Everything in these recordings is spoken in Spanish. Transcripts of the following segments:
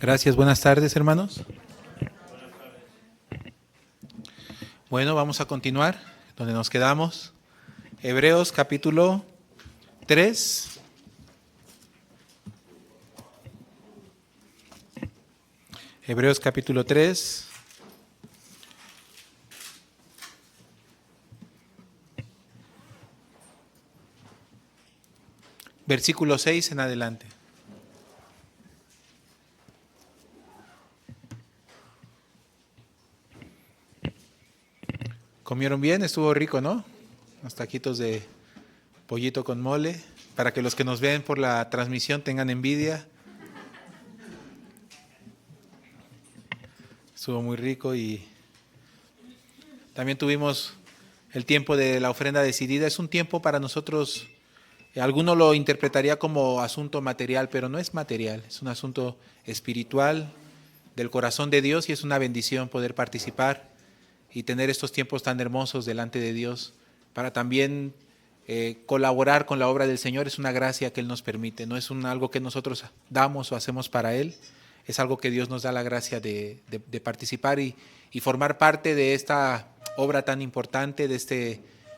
Gracias, buenas tardes, hermanos. Bueno, vamos a continuar donde nos quedamos. Hebreos capítulo 3. Hebreos capítulo 3. Versículo 6 en adelante. ¿Comieron bien? Estuvo rico, ¿no? Unos taquitos de pollito con mole, para que los que nos ven por la transmisión tengan envidia. Estuvo muy rico y también tuvimos el tiempo de la ofrenda decidida. Es un tiempo para nosotros, alguno lo interpretaría como asunto material, pero no es material, es un asunto espiritual del corazón de Dios y es una bendición poder participar y tener estos tiempos tan hermosos delante de Dios para también colaborar con la obra del Señor. Es una gracia que Él nos permite, no es algo que nosotros damos o hacemos para Él, es algo que Dios nos da la gracia de participar y formar parte de esta obra tan importante, de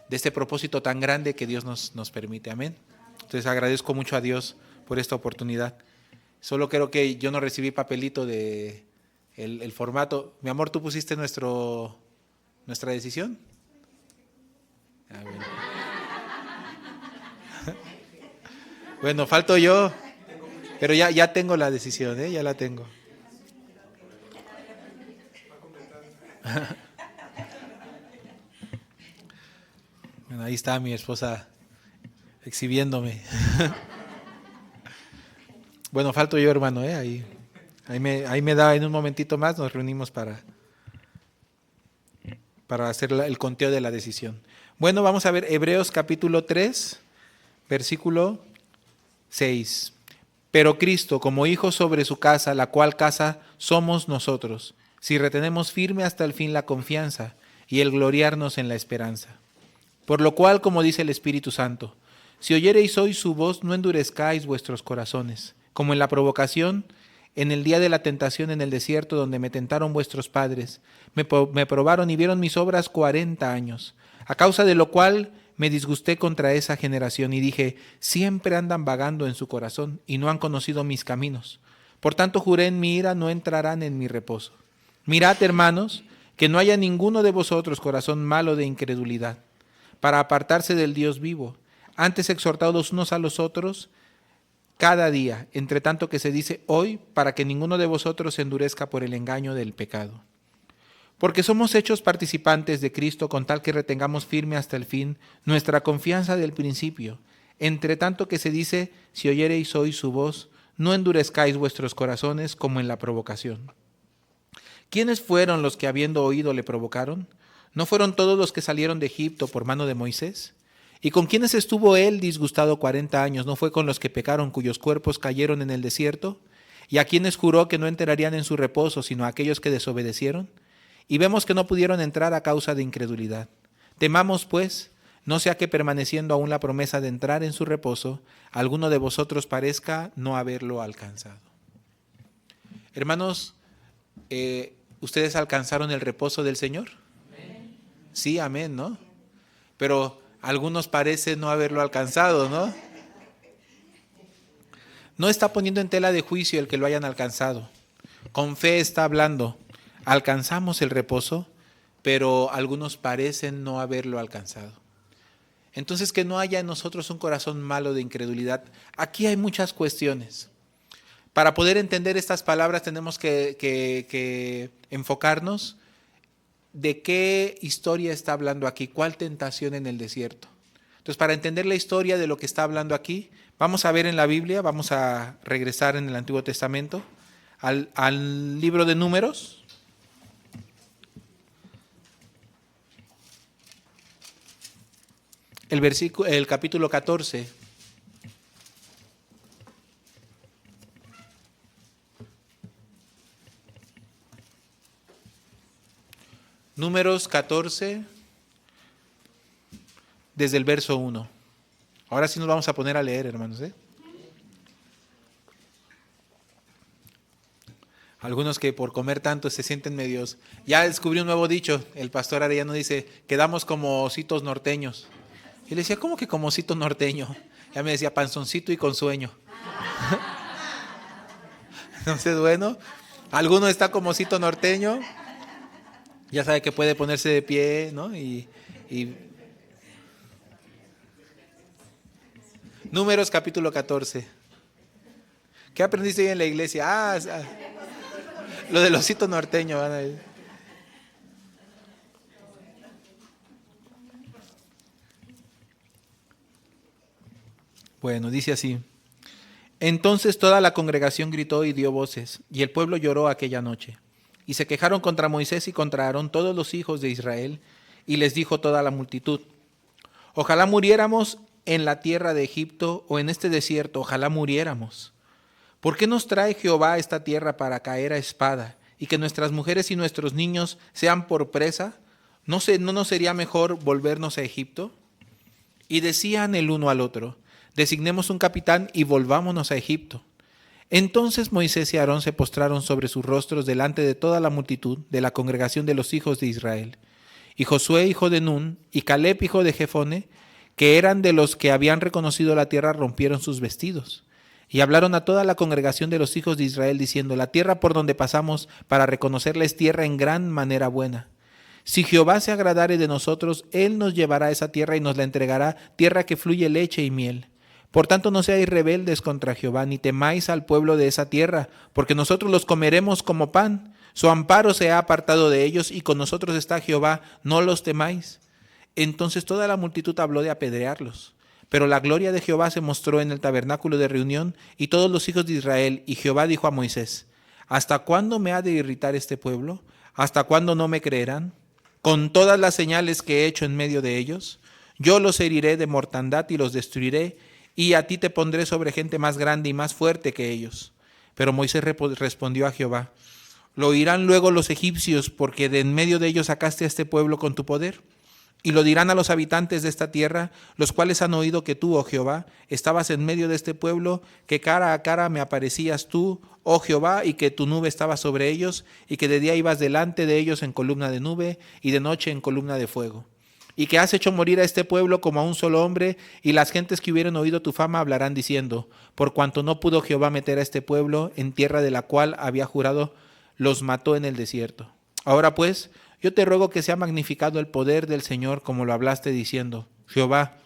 este propósito tan grande que Dios nos permite. Amén. Entonces agradezco mucho a Dios por esta oportunidad. Solo creo que yo no recibí papelito de el formato. Mi amor, ¿tú pusiste nuestra decisión? Bueno. Bueno, falto yo, pero ya tengo la decisión, ya la tengo. Bueno, ahí está mi esposa exhibiéndome. Bueno, falto yo, hermano, ahí me da en un momentito más, nos reunimos para hacer el conteo de la decisión. Bueno, vamos a ver Hebreos capítulo 3, versículo 6. Pero Cristo, como hijo sobre su casa, la cual casa somos nosotros, si retenemos firme hasta el fin la confianza y el gloriarnos en la esperanza. Por lo cual, como dice el Espíritu Santo, si oyereis hoy su voz, no endurezcáis vuestros corazones, como en la provocación, en el día de la tentación en el desierto, donde me tentaron vuestros padres, me probaron y vieron mis obras 40 años, a causa de lo cual me disgusté contra esa generación y dije, siempre andan vagando en su corazón y no han conocido mis caminos. Por tanto juré en mi ira, no entrarán en mi reposo. Mirad, hermanos, que no haya ninguno de vosotros corazón malo de incredulidad, para apartarse del Dios vivo. Antes exhortados unos a los otros cada día, entre tanto que se dice hoy, para que ninguno de vosotros se endurezca por el engaño del pecado. Porque somos hechos participantes de Cristo con tal que retengamos firme hasta el fin nuestra confianza del principio. Entre tanto que se dice, si oyereis hoy su voz, no endurezcáis vuestros corazones como en la provocación. ¿Quiénes fueron los que habiendo oído le provocaron? ¿No fueron todos los que salieron de Egipto por mano de Moisés? ¿Y con quiénes estuvo él disgustado 40 años? ¿No fue con los que pecaron, cuyos cuerpos cayeron en el desierto? ¿Y a quienes juró que no entrarían en su reposo, sino a aquellos que desobedecieron? Y vemos que no pudieron entrar a causa de incredulidad. Temamos, pues, no sea que permaneciendo aún la promesa de entrar en su reposo, alguno de vosotros parezca no haberlo alcanzado. Hermanos, ¿ustedes alcanzaron el reposo del Señor? Amén. Sí, amén, ¿no? Pero algunos parecen no haberlo alcanzado, ¿no? No está poniendo en tela de juicio el que lo hayan alcanzado. Con fe está hablando. Alcanzamos el reposo, pero algunos parecen no haberlo alcanzado. Entonces, que no haya en nosotros un corazón malo de incredulidad. Aquí hay muchas cuestiones. Para poder entender estas palabras tenemos que enfocarnos de qué historia está hablando aquí, cuál tentación en el desierto. Entonces, para entender la historia de lo que está hablando aquí, vamos a ver en la Biblia, vamos a regresar en el Antiguo Testamento al libro de Números. El capítulo 14. Números 14, desde el verso 1. Ahora sí nos vamos a poner a leer, hermanos. Algunos que por comer tanto se sienten medios. Ya descubrí un nuevo dicho. El pastor Arellano dice, quedamos como ositos norteños. Y le decía, ¿cómo que como osito norteño? Ya me decía, panzoncito y con sueño. Entonces, bueno, alguno está como osito norteño. Ya sabe que puede ponerse de pie, ¿no? Y Números capítulo 14. ¿Qué aprendiste hoy en la iglesia? Lo del osito norteño. Van a ver. Bueno, dice así. Entonces toda la congregación gritó y dio voces, y el pueblo lloró aquella noche. Y se quejaron contra Moisés y contra Aarón todos los hijos de Israel, y les dijo toda la multitud, ojalá muriéramos en la tierra de Egipto o en este desierto, ojalá muriéramos. ¿Por qué nos trae Jehová a esta tierra para caer a espada, y que nuestras mujeres y nuestros niños sean por presa? ¿No nos sería mejor volvernos a Egipto? Y decían el uno al otro, designemos un capitán y volvámonos a Egipto. Entonces Moisés y Aarón se postraron sobre sus rostros delante de toda la multitud de la congregación de los hijos de Israel. Y Josué, hijo de Nun, y Caleb, hijo de Jefone, que eran de los que habían reconocido la tierra, rompieron sus vestidos. Y hablaron a toda la congregación de los hijos de Israel, diciendo, la tierra por donde pasamos para reconocerla es tierra en gran manera buena. Si Jehová se agradare de nosotros, él nos llevará a esa tierra y nos la entregará, tierra que fluye leche y miel. Por tanto, no seáis rebeldes contra Jehová, ni temáis al pueblo de esa tierra, porque nosotros los comeremos como pan. Su amparo se ha apartado de ellos, y con nosotros está Jehová, no los temáis. Entonces toda la multitud habló de apedrearlos. Pero la gloria de Jehová se mostró en el tabernáculo de reunión, y todos los hijos de Israel, y Jehová dijo a Moisés, ¿hasta cuándo me ha de irritar este pueblo? ¿Hasta cuándo no me creerán? Con todas las señales que he hecho en medio de ellos, yo los heriré de mortandad y los destruiré, y a ti te pondré sobre gente más grande y más fuerte que ellos. Pero Moisés respondió a Jehová, ¿lo oirán luego los egipcios porque de en medio de ellos sacaste a este pueblo con tu poder? Y lo dirán a los habitantes de esta tierra, los cuales han oído que tú, oh Jehová, estabas en medio de este pueblo, que cara a cara me aparecías tú, oh Jehová, y que tu nube estaba sobre ellos, y que de día ibas delante de ellos en columna de nube, y de noche en columna de fuego. Y que has hecho morir a este pueblo como a un solo hombre, y las gentes que hubieren oído tu fama hablarán diciendo, por cuanto no pudo Jehová meter a este pueblo en tierra de la cual había jurado, los mató en el desierto. Ahora pues, yo te ruego que sea magnificado el poder del Señor, como lo hablaste diciendo, Jehová,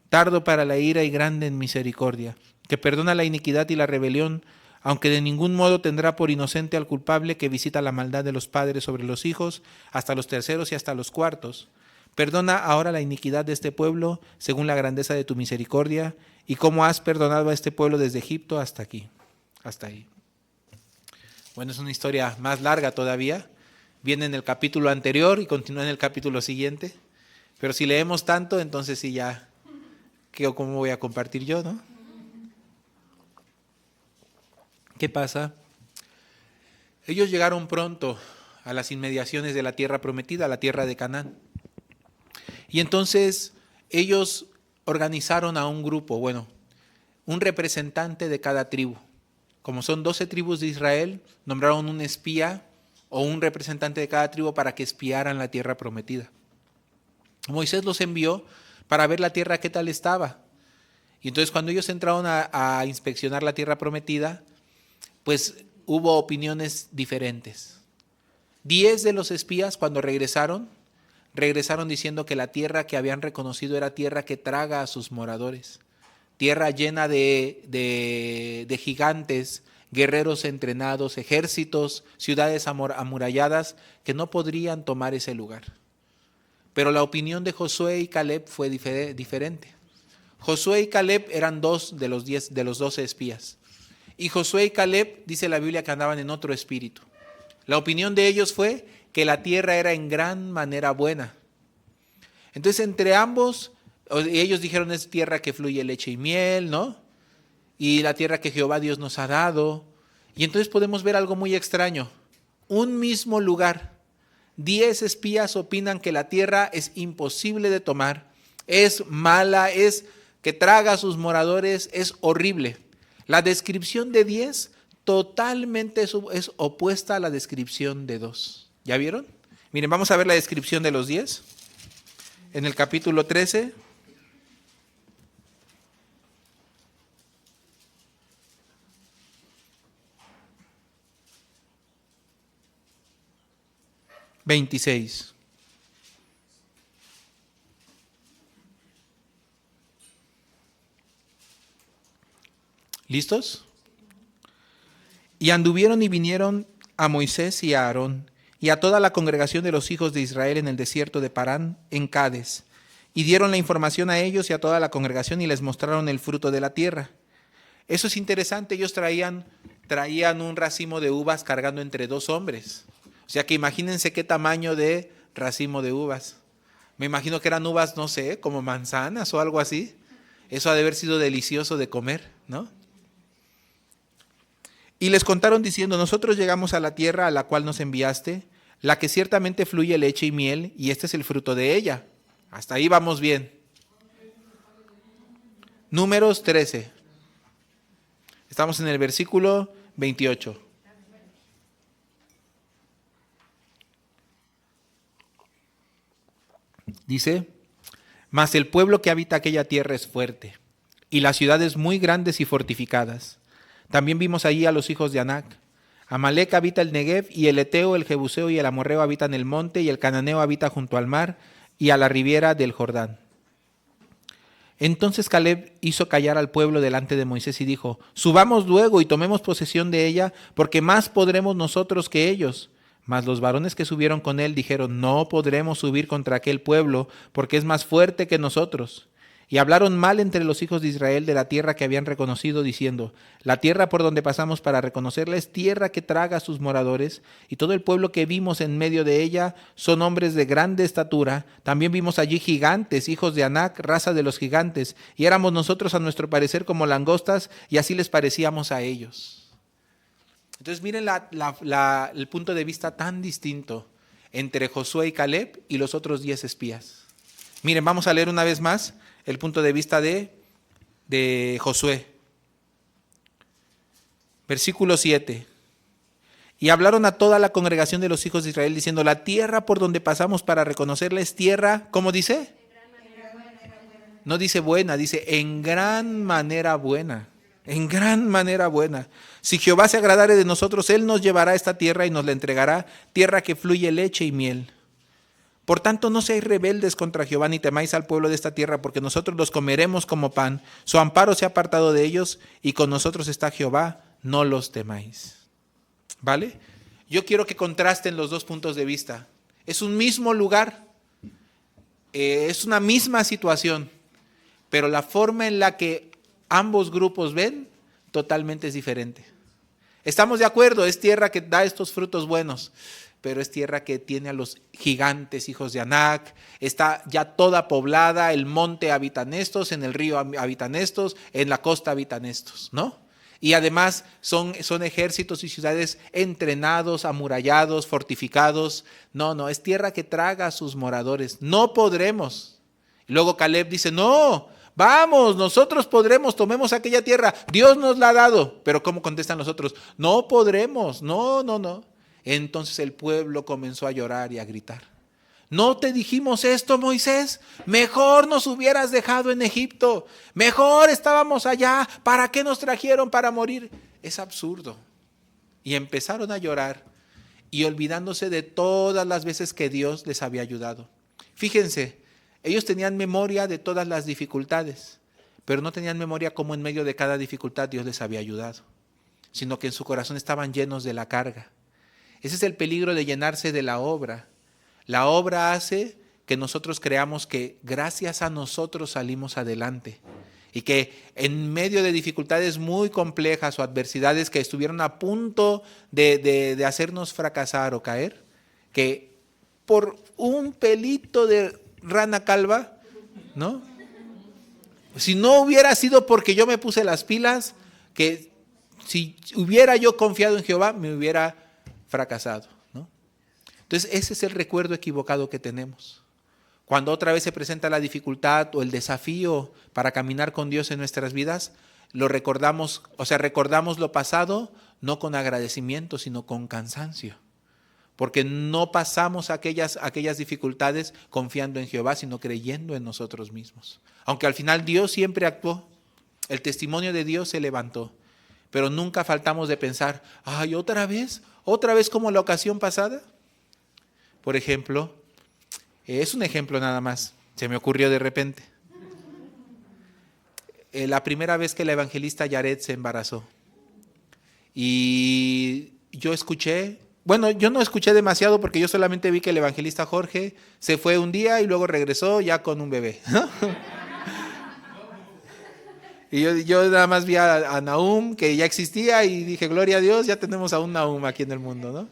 tardo para la ira y grande en misericordia, que perdona la iniquidad y la rebelión, aunque de ningún modo tendrá por inocente al culpable que visita la maldad de los padres sobre los hijos, hasta los terceros y hasta los cuartos. Perdona ahora la iniquidad de este pueblo, según la grandeza de tu misericordia, y cómo has perdonado a este pueblo desde Egipto hasta aquí, hasta ahí. Bueno, es una historia más larga todavía. Viene en el capítulo anterior y continúa en el capítulo siguiente. Pero si leemos tanto, entonces sí ya, ¿cómo voy a compartir yo, no? ¿Qué pasa? Ellos llegaron pronto a las inmediaciones de la tierra prometida, a la tierra de Canaán. Y entonces ellos organizaron a un grupo, un representante de cada tribu. Como son 12 tribus de Israel, nombraron un espía o un representante de cada tribu para que espiaran la tierra prometida. Moisés los envió para ver la tierra qué tal estaba. Y entonces cuando ellos entraron a inspeccionar la tierra prometida, pues hubo opiniones diferentes. 10 de los espías cuando regresaron diciendo que la tierra que habían reconocido era tierra que traga a sus moradores, tierra llena de gigantes, guerreros entrenados, ejércitos, ciudades amuralladas que no podrían tomar ese lugar. Pero la opinión de Josué y Caleb fue diferente. Josué y Caleb eran 2 de los 12 espías. Y Josué y Caleb, dice la Biblia, que andaban en otro espíritu. La opinión de ellos fue que la tierra era en gran manera buena. Entonces entre ambos, ellos dijeron, es tierra que fluye leche y miel, ¿no? Y la tierra que Jehová Dios nos ha dado. Y entonces podemos ver algo muy extraño. Un mismo lugar, 10 espías opinan que la tierra es imposible de tomar, es mala, es que traga a sus moradores, es horrible. La descripción de 10, totalmente es opuesta a la descripción de 2. ¿Ya vieron? Miren, vamos a ver la descripción de los 10. En el capítulo 13. (26) ¿Listos? Y anduvieron y vinieron a Moisés y a Aarón y a toda la congregación de los hijos de Israel en el desierto de Parán, en Cades, y dieron la información a ellos y a toda la congregación y les mostraron el fruto de la tierra. Eso es interesante, ellos traían un racimo de uvas cargando entre 2 hombres. O sea que imagínense qué tamaño de racimo de uvas. Me imagino que eran uvas, no sé, como manzanas o algo así. Eso ha de haber sido delicioso de comer, ¿no? Y les contaron diciendo, nosotros llegamos a la tierra a la cual nos enviaste, la que ciertamente fluye leche y miel, y este es el fruto de ella. Hasta ahí vamos bien. Números 13. Estamos en el versículo 28. Dice, mas el pueblo que habita aquella tierra es fuerte, y las ciudades muy grandes y fortificadas. También vimos allí a los hijos de Anac. Amalec habita el Negev, y el Eteo, el Jebuseo y el Amorreo habitan el monte, y el Cananeo habita junto al mar y a la ribera del Jordán. Entonces Caleb hizo callar al pueblo delante de Moisés y dijo, subamos luego y tomemos posesión de ella, porque más podremos nosotros que ellos. Mas los varones que subieron con él dijeron, no podremos subir contra aquel pueblo, porque es más fuerte que nosotros. Y hablaron mal entre los hijos de Israel de la tierra que habían reconocido, diciendo, la tierra por donde pasamos para reconocerla es tierra que traga a sus moradores, y todo el pueblo que vimos en medio de ella son hombres de grande estatura. También vimos allí gigantes, hijos de Anac, raza de los gigantes, y éramos nosotros a nuestro parecer como langostas, y así les parecíamos a ellos. Entonces miren el punto de vista tan distinto entre Josué y Caleb y los otros 10 espías. Miren, vamos a leer una vez más el punto de vista de Josué. Versículo 7. Y hablaron a toda la congregación de los hijos de Israel diciendo, la tierra por donde pasamos para reconocerla es tierra, ¿cómo dice? No dice buena, dice en gran manera buena. En gran manera buena. Si Jehová se agradare de nosotros, Él nos llevará a esta tierra y nos la entregará, tierra que fluye leche y miel. Por tanto, no seáis rebeldes contra Jehová, ni temáis al pueblo de esta tierra, porque nosotros los comeremos como pan. Su amparo se ha apartado de ellos, y con nosotros está Jehová, no los temáis. ¿Vale? Yo quiero que contrasten los 2 puntos de vista. Es un mismo lugar, es una misma situación, pero la forma en la que ambos grupos ven, totalmente es diferente. Estamos de acuerdo, es tierra que da estos frutos buenos, pero es tierra que tiene a los gigantes, hijos de Anac, está ya toda poblada, el monte habitan estos, en el río habitan estos, en la costa habitan estos, ¿no? Y además son ejércitos y ciudades entrenados, amurallados, fortificados. No, es tierra que traga a sus moradores. No podremos. Y luego Caleb dice, no, vamos, nosotros podremos, tomemos aquella tierra. Dios nos la ha dado. Pero ¿cómo contestan los otros? No podremos, no. Entonces el pueblo comenzó a llorar y a gritar. ¿No te dijimos esto, Moisés? Mejor nos hubieras dejado en Egipto. Mejor estábamos allá. ¿Para qué nos trajeron para morir? Es absurdo. Y empezaron a llorar y olvidándose de todas las veces que Dios les había ayudado. Fíjense, ellos tenían memoria de todas las dificultades, pero no tenían memoria cómo en medio de cada dificultad Dios les había ayudado, sino que en su corazón estaban llenos de la carga. Ese es el peligro de llenarse de la obra. La obra hace que nosotros creamos que gracias a nosotros salimos adelante y que en medio de dificultades muy complejas o adversidades que estuvieron a punto de hacernos fracasar o caer, que por un pelito de rana calva, ¿no? Si no hubiera sido porque yo me puse las pilas, que si hubiera yo confiado en Jehová, me hubiera fracasado, ¿no? Entonces ese es el recuerdo equivocado que tenemos. Cuando otra vez se presenta la dificultad o el desafío para caminar con Dios en nuestras vidas, lo recordamos, o sea, recordamos lo pasado no con agradecimiento, sino con cansancio. Porque no pasamos aquellas dificultades confiando en Jehová, sino creyendo en nosotros mismos. Aunque al final Dios siempre actuó, el testimonio de Dios se levantó, pero nunca faltamos de pensar, ay, otra vez como la ocasión pasada. Por ejemplo, es un ejemplo nada más, se me ocurrió de repente. La primera vez que la evangelista Yaret se embarazó. Y yo escuché, bueno, yo no escuché demasiado porque yo solamente vi que el evangelista Jorge se fue un día y luego regresó ya con un bebé, ¿no? Y yo nada más vi a Nahum, que ya existía, y dije, gloria a Dios, ya tenemos a un Nahum aquí en el mundo, ¿no?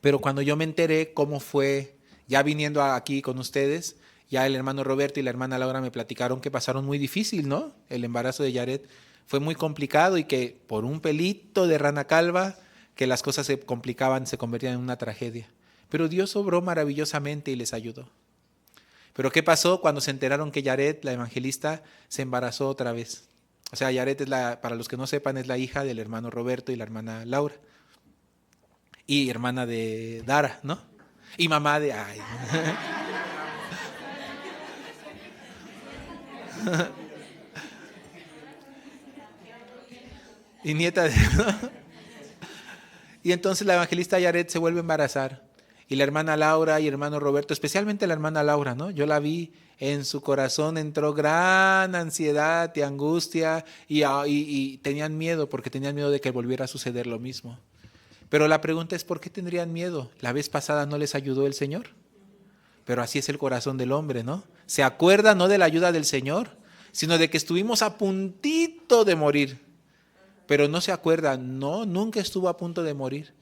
Pero cuando yo me enteré cómo fue, ya viniendo aquí con ustedes, ya el hermano Roberto y la hermana Laura me platicaron que pasaron muy difícil, ¿no? El embarazo de Yaret fue muy complicado y que por un pelito de rana calva, que las cosas se complicaban, se convertían en una tragedia. Pero Dios obró maravillosamente y les ayudó. Pero ¿qué pasó cuando se enteraron que Yaret, la evangelista, se embarazó otra vez? O sea, Yaret es para los que no sepan, es la hija del hermano Roberto y la hermana Laura. Y hermana de Dara, ¿no? Y mamá de... Ay. Y nieta de... Y entonces la evangelista Yaret se vuelve a embarazar. Y la hermana Laura y el hermano Roberto, especialmente la hermana Laura, ¿no? Yo la vi, en su corazón entró gran ansiedad y angustia y tenían miedo, porque tenían miedo de que volviera a suceder lo mismo. Pero la pregunta es, ¿por qué tendrían miedo? ¿La vez pasada no les ayudó el Señor? Pero así es el corazón del hombre, ¿no? Se acuerda no de la ayuda del Señor, sino de que estuvimos a puntito de morir. Pero no se acuerda, no, nunca estuvo a punto de morir.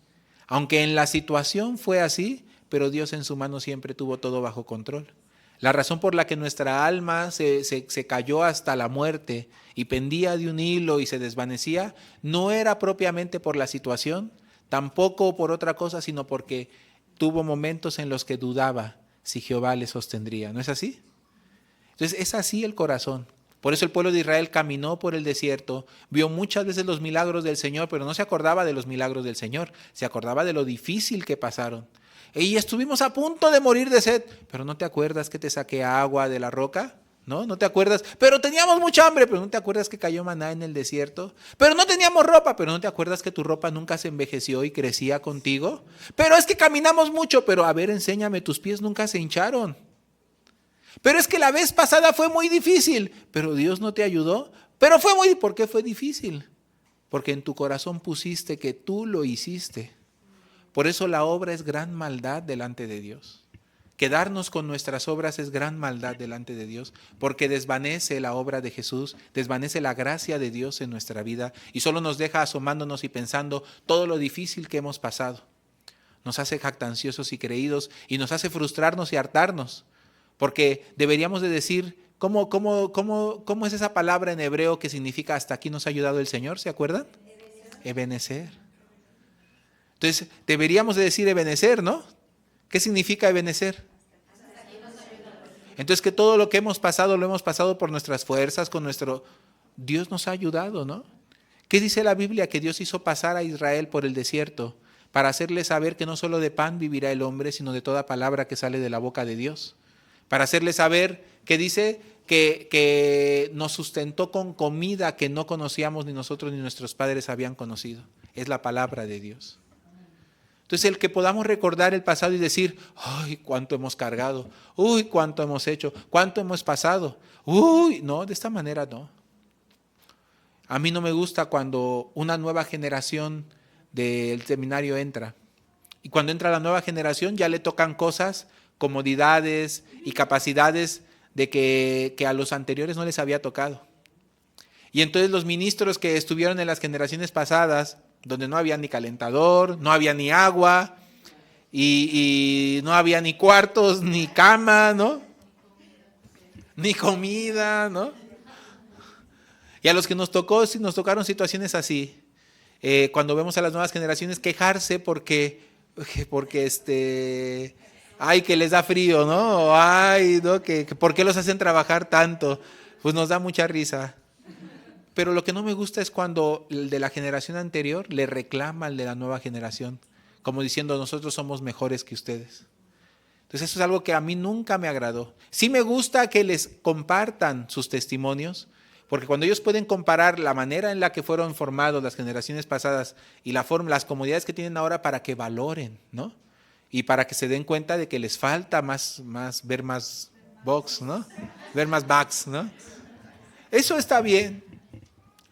Aunque en la situación fue así, pero Dios en su mano siempre tuvo todo bajo control. La razón por la que nuestra alma se cayó hasta la muerte y pendía de un hilo y se desvanecía, no era propiamente por la situación, tampoco por otra cosa, sino porque tuvo momentos en los que dudaba si Jehová le sostendría. ¿No es así? Entonces es así el corazón. Por eso el pueblo de Israel caminó por el desierto, vio muchas veces los milagros del Señor, pero no se acordaba de los milagros del Señor, se acordaba de lo difícil que pasaron. Y estuvimos a punto de morir de sed, pero ¿no te acuerdas que te saqué agua de la roca? ¿No? ¿No te acuerdas? Pero teníamos mucha hambre, pero ¿no te acuerdas que cayó maná en el desierto? Pero no teníamos ropa, pero ¿no te acuerdas que tu ropa nunca se envejeció y crecía contigo? Pero es que caminamos mucho, pero a ver, enséñame, tus pies nunca se hincharon. Pero es que la vez pasada fue muy difícil, pero Dios no te ayudó. Pero ¿por qué fue difícil? Porque en tu corazón pusiste que tú lo hiciste. Por eso la obra es gran maldad delante de Dios. Quedarnos con nuestras obras es gran maldad delante de Dios, porque desvanece la obra de Jesús, desvanece la gracia de Dios en nuestra vida y solo nos deja asomándonos y pensando todo lo difícil que hemos pasado. Nos hace jactanciosos y creídos y nos hace frustrarnos y hartarnos. Porque deberíamos de decir, ¿cómo es esa palabra en hebreo que significa hasta aquí nos ha ayudado el Señor? ¿Se acuerdan? Ebenecer. Entonces, deberíamos de decir ebenecer, ¿no? ¿Qué significa ebenecer? Entonces, que todo lo que hemos pasado, lo hemos pasado por nuestras fuerzas, Dios nos ha ayudado, ¿no? ¿Qué dice la Biblia? Que Dios hizo pasar a Israel por el desierto para hacerle saber que no solo de pan vivirá el hombre, sino de toda palabra que sale de la boca de Dios. Para hacerle saber que dice que nos sustentó con comida que no conocíamos ni nosotros ni nuestros padres habían conocido. Es la palabra de Dios. Entonces el que podamos recordar el pasado y decir, ¡ay, cuánto hemos cargado! ¡Uy, cuánto hemos hecho! ¡Cuánto hemos pasado! ¡Uy! No, de esta manera no. A mí no me gusta cuando una nueva generación del seminario entra. Y cuando entra la nueva generación ya le tocan cosas, comodidades y capacidades de que a los anteriores no les había tocado. Y entonces los ministros que estuvieron en las generaciones pasadas, donde no había ni calentador, no había ni agua, y no había ni cuartos, ni cama, ¿no? Ni comida, ¿no? Y a los que nos tocaron situaciones así, cuando vemos a las nuevas generaciones quejarse porque ay, que les da frío, ¿no? Ay, ¿no? Que ¿por qué los hacen trabajar tanto? Pues nos da mucha risa. Pero lo que no me gusta es cuando el de la generación anterior le reclama al de la nueva generación, como diciendo nosotros somos mejores que ustedes. Entonces eso es algo que a mí nunca me agradó. Sí me gusta que les compartan sus testimonios, porque cuando ellos pueden comparar la manera en la que fueron formados las generaciones pasadas y las comodidades que tienen ahora para que valoren, ¿no? Y para que se den cuenta de que les falta ver más box, ¿no? Ver más backs, ¿no? Eso está bien.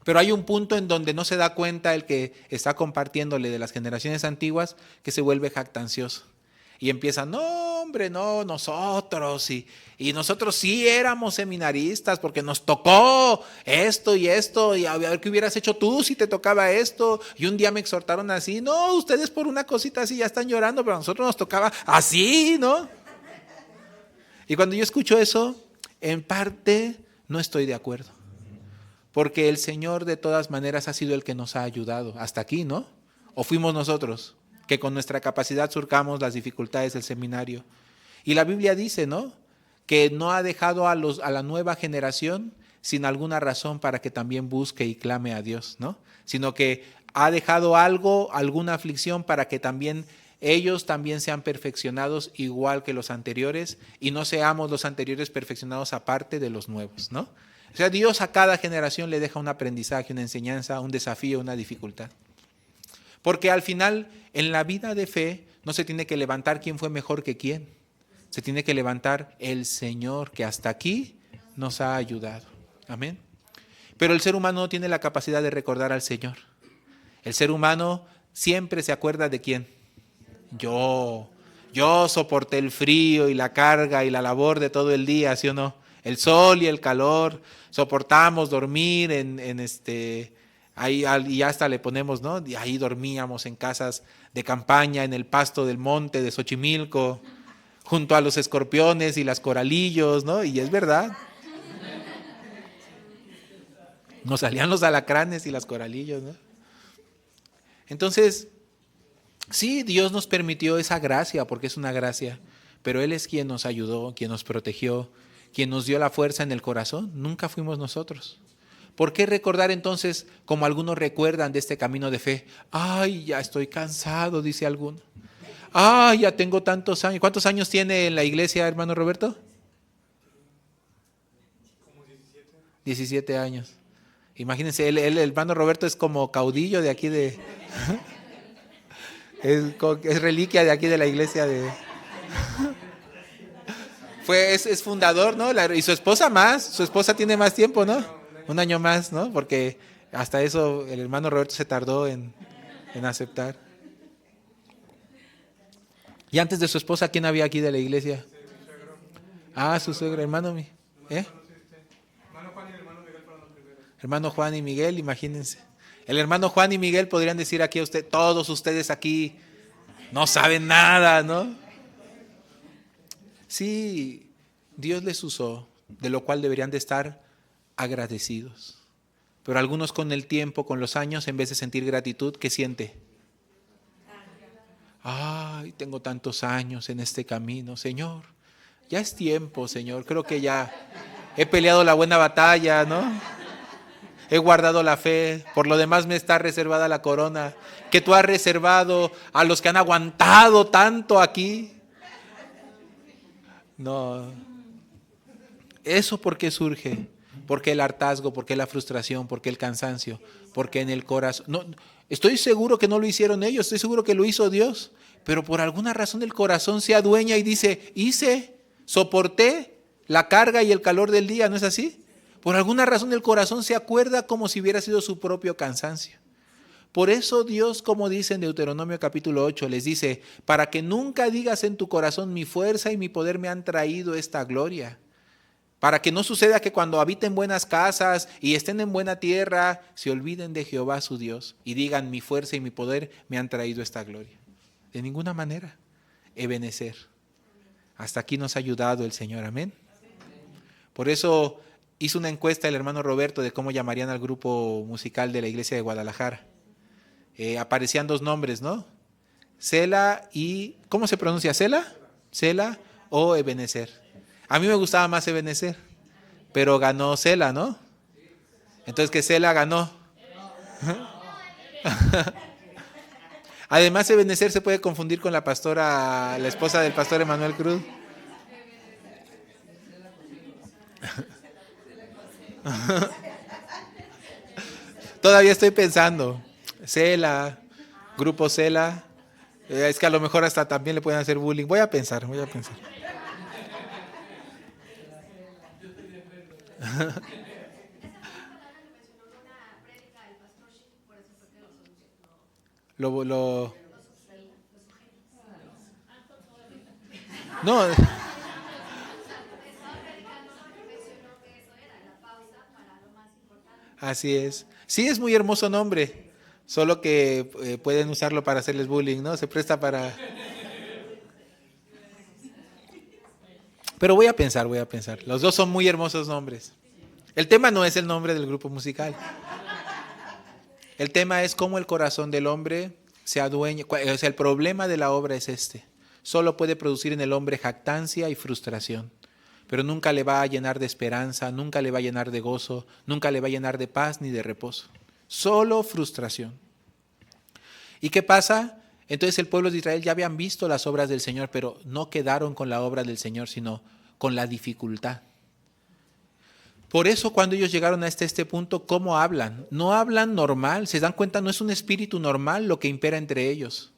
Pero hay un punto en donde no se da cuenta el que está compartiéndole de las generaciones antiguas que se vuelve jactancioso. Y empieza, no hombre, no, nosotros, y nosotros sí éramos seminaristas porque nos tocó esto, y a ver qué hubieras hecho tú si te tocaba esto. Y un día me exhortaron así, no, ustedes por una cosita así ya están llorando, pero a nosotros nos tocaba así, ¿no? Y cuando yo escucho eso, en parte no estoy de acuerdo. Porque el Señor de todas maneras ha sido el que nos ha ayudado hasta aquí, ¿no? ¿O fuimos nosotros que con nuestra capacidad surcamos las dificultades del seminario? Y la Biblia dice, ¿no? Que no ha dejado a la nueva generación sin alguna razón para que también busque y clame a Dios, ¿no? Sino que ha dejado alguna aflicción para que también ellos también sean perfeccionados igual que los anteriores y no seamos los anteriores perfeccionados aparte de los nuevos, ¿no? O sea, Dios a cada generación le deja un aprendizaje, una enseñanza, un desafío, una dificultad. Porque al final, en la vida de fe, no se tiene que levantar quién fue mejor que quién. Se tiene que levantar el Señor que hasta aquí nos ha ayudado. Amén. Pero el ser humano no tiene la capacidad de recordar al Señor. El ser humano siempre se acuerda de quién. Yo soporté el frío y la carga y la labor de todo el día, ¿sí o no? El sol y el calor, soportamos dormir ahí y hasta le ponemos, ¿no? Y ahí dormíamos en casas de campaña, en el pasto del monte de Xochimilco, junto a los escorpiones y las coralillos, ¿no? Y es verdad. Nos salían los alacranes y las coralillos, ¿no? Entonces, sí, Dios nos permitió esa gracia, porque es una gracia, pero Él es quien nos ayudó, quien nos protegió, quien nos dio la fuerza en el corazón. Nunca fuimos nosotros. ¿Por qué recordar entonces, como algunos recuerdan de este camino de fe? Ay, ya estoy cansado, dice alguno. Ay, ya tengo tantos años. ¿Cuántos años tiene en la iglesia, hermano Roberto? Como 17 años. Imagínense, el hermano Roberto es como caudillo de aquí de... es reliquia de aquí de la iglesia de... es fundador, ¿no? Y su esposa tiene más tiempo, ¿no? Un año más, ¿no? Porque hasta eso el hermano Roberto se tardó en aceptar. Y antes de su esposa, ¿quién había aquí de la iglesia? Ah, su suegro, hermano mío. Hermano Juan y Miguel, imagínense. El hermano Juan y Miguel podrían decir aquí a usted, todos ustedes aquí no saben nada, ¿no? Sí, Dios les usó, de lo cual deberían de estar agradecidos. Pero algunos con el tiempo, con los años, en vez de sentir gratitud, ¿qué siente? Ay, tengo tantos años en este camino, Señor. Ya es tiempo, Señor. Creo que ya he peleado la buena batalla, ¿no? He guardado la fe. Por lo demás me está reservada la corona que tú has reservado a los que han aguantado tanto aquí. No. ¿Eso por qué surge? ¿Por qué el hartazgo? ¿Por qué la frustración? ¿Por qué el cansancio? ¿Por qué en el corazón? No, estoy seguro que no lo hicieron ellos, estoy seguro que lo hizo Dios, pero por alguna razón el corazón se adueña y dice, soporté la carga y el calor del día, ¿no es así? Por alguna razón el corazón se acuerda como si hubiera sido su propio cansancio. Por eso Dios, como dice en Deuteronomio capítulo 8, les dice, para que nunca digas en tu corazón, mi fuerza y mi poder me han traído esta gloria. Para que no suceda que cuando habiten buenas casas y estén en buena tierra, se olviden de Jehová su Dios y digan, mi fuerza y mi poder me han traído esta gloria. De ninguna manera. Ebenecer. Hasta aquí nos ha ayudado el Señor, amén. Por eso hizo una encuesta el hermano Roberto de cómo llamarían al grupo musical de la iglesia de Guadalajara. Aparecían dos nombres, ¿no? Sela y... ¿Cómo se pronuncia? ¿Sela? ¿Sela o Ebenecer? A mí me gustaba más Ebenecer, pero ganó Cela, ¿no? Entonces que Cela ganó. Además, Ebenezer se puede confundir con la pastora, la esposa del pastor Emanuel Cruz. Todavía estoy pensando. Cela, grupo Cela. Es que a lo mejor hasta también le pueden hacer bullying. Voy a pensar. Lo... No, así es. Sí, es muy hermoso nombre. Solo que pueden usarlo para hacerles bullying, ¿no? Se presta para... Pero voy a pensar. Los dos son muy hermosos nombres. El tema no es el nombre del grupo musical. El tema es cómo el corazón del hombre se adueña. O sea, el problema de la obra es este. Solo puede producir en el hombre jactancia y frustración. Pero nunca le va a llenar de esperanza, nunca le va a llenar de gozo, nunca le va a llenar de paz ni de reposo. Solo frustración. ¿Y qué pasa? Entonces el pueblo de Israel ya habían visto las obras del Señor, pero no quedaron con la obra del Señor, sino con la dificultad. Por eso cuando ellos llegaron a este punto, ¿cómo hablan? No hablan normal, se dan cuenta, no es un espíritu normal lo que impera entre ellos.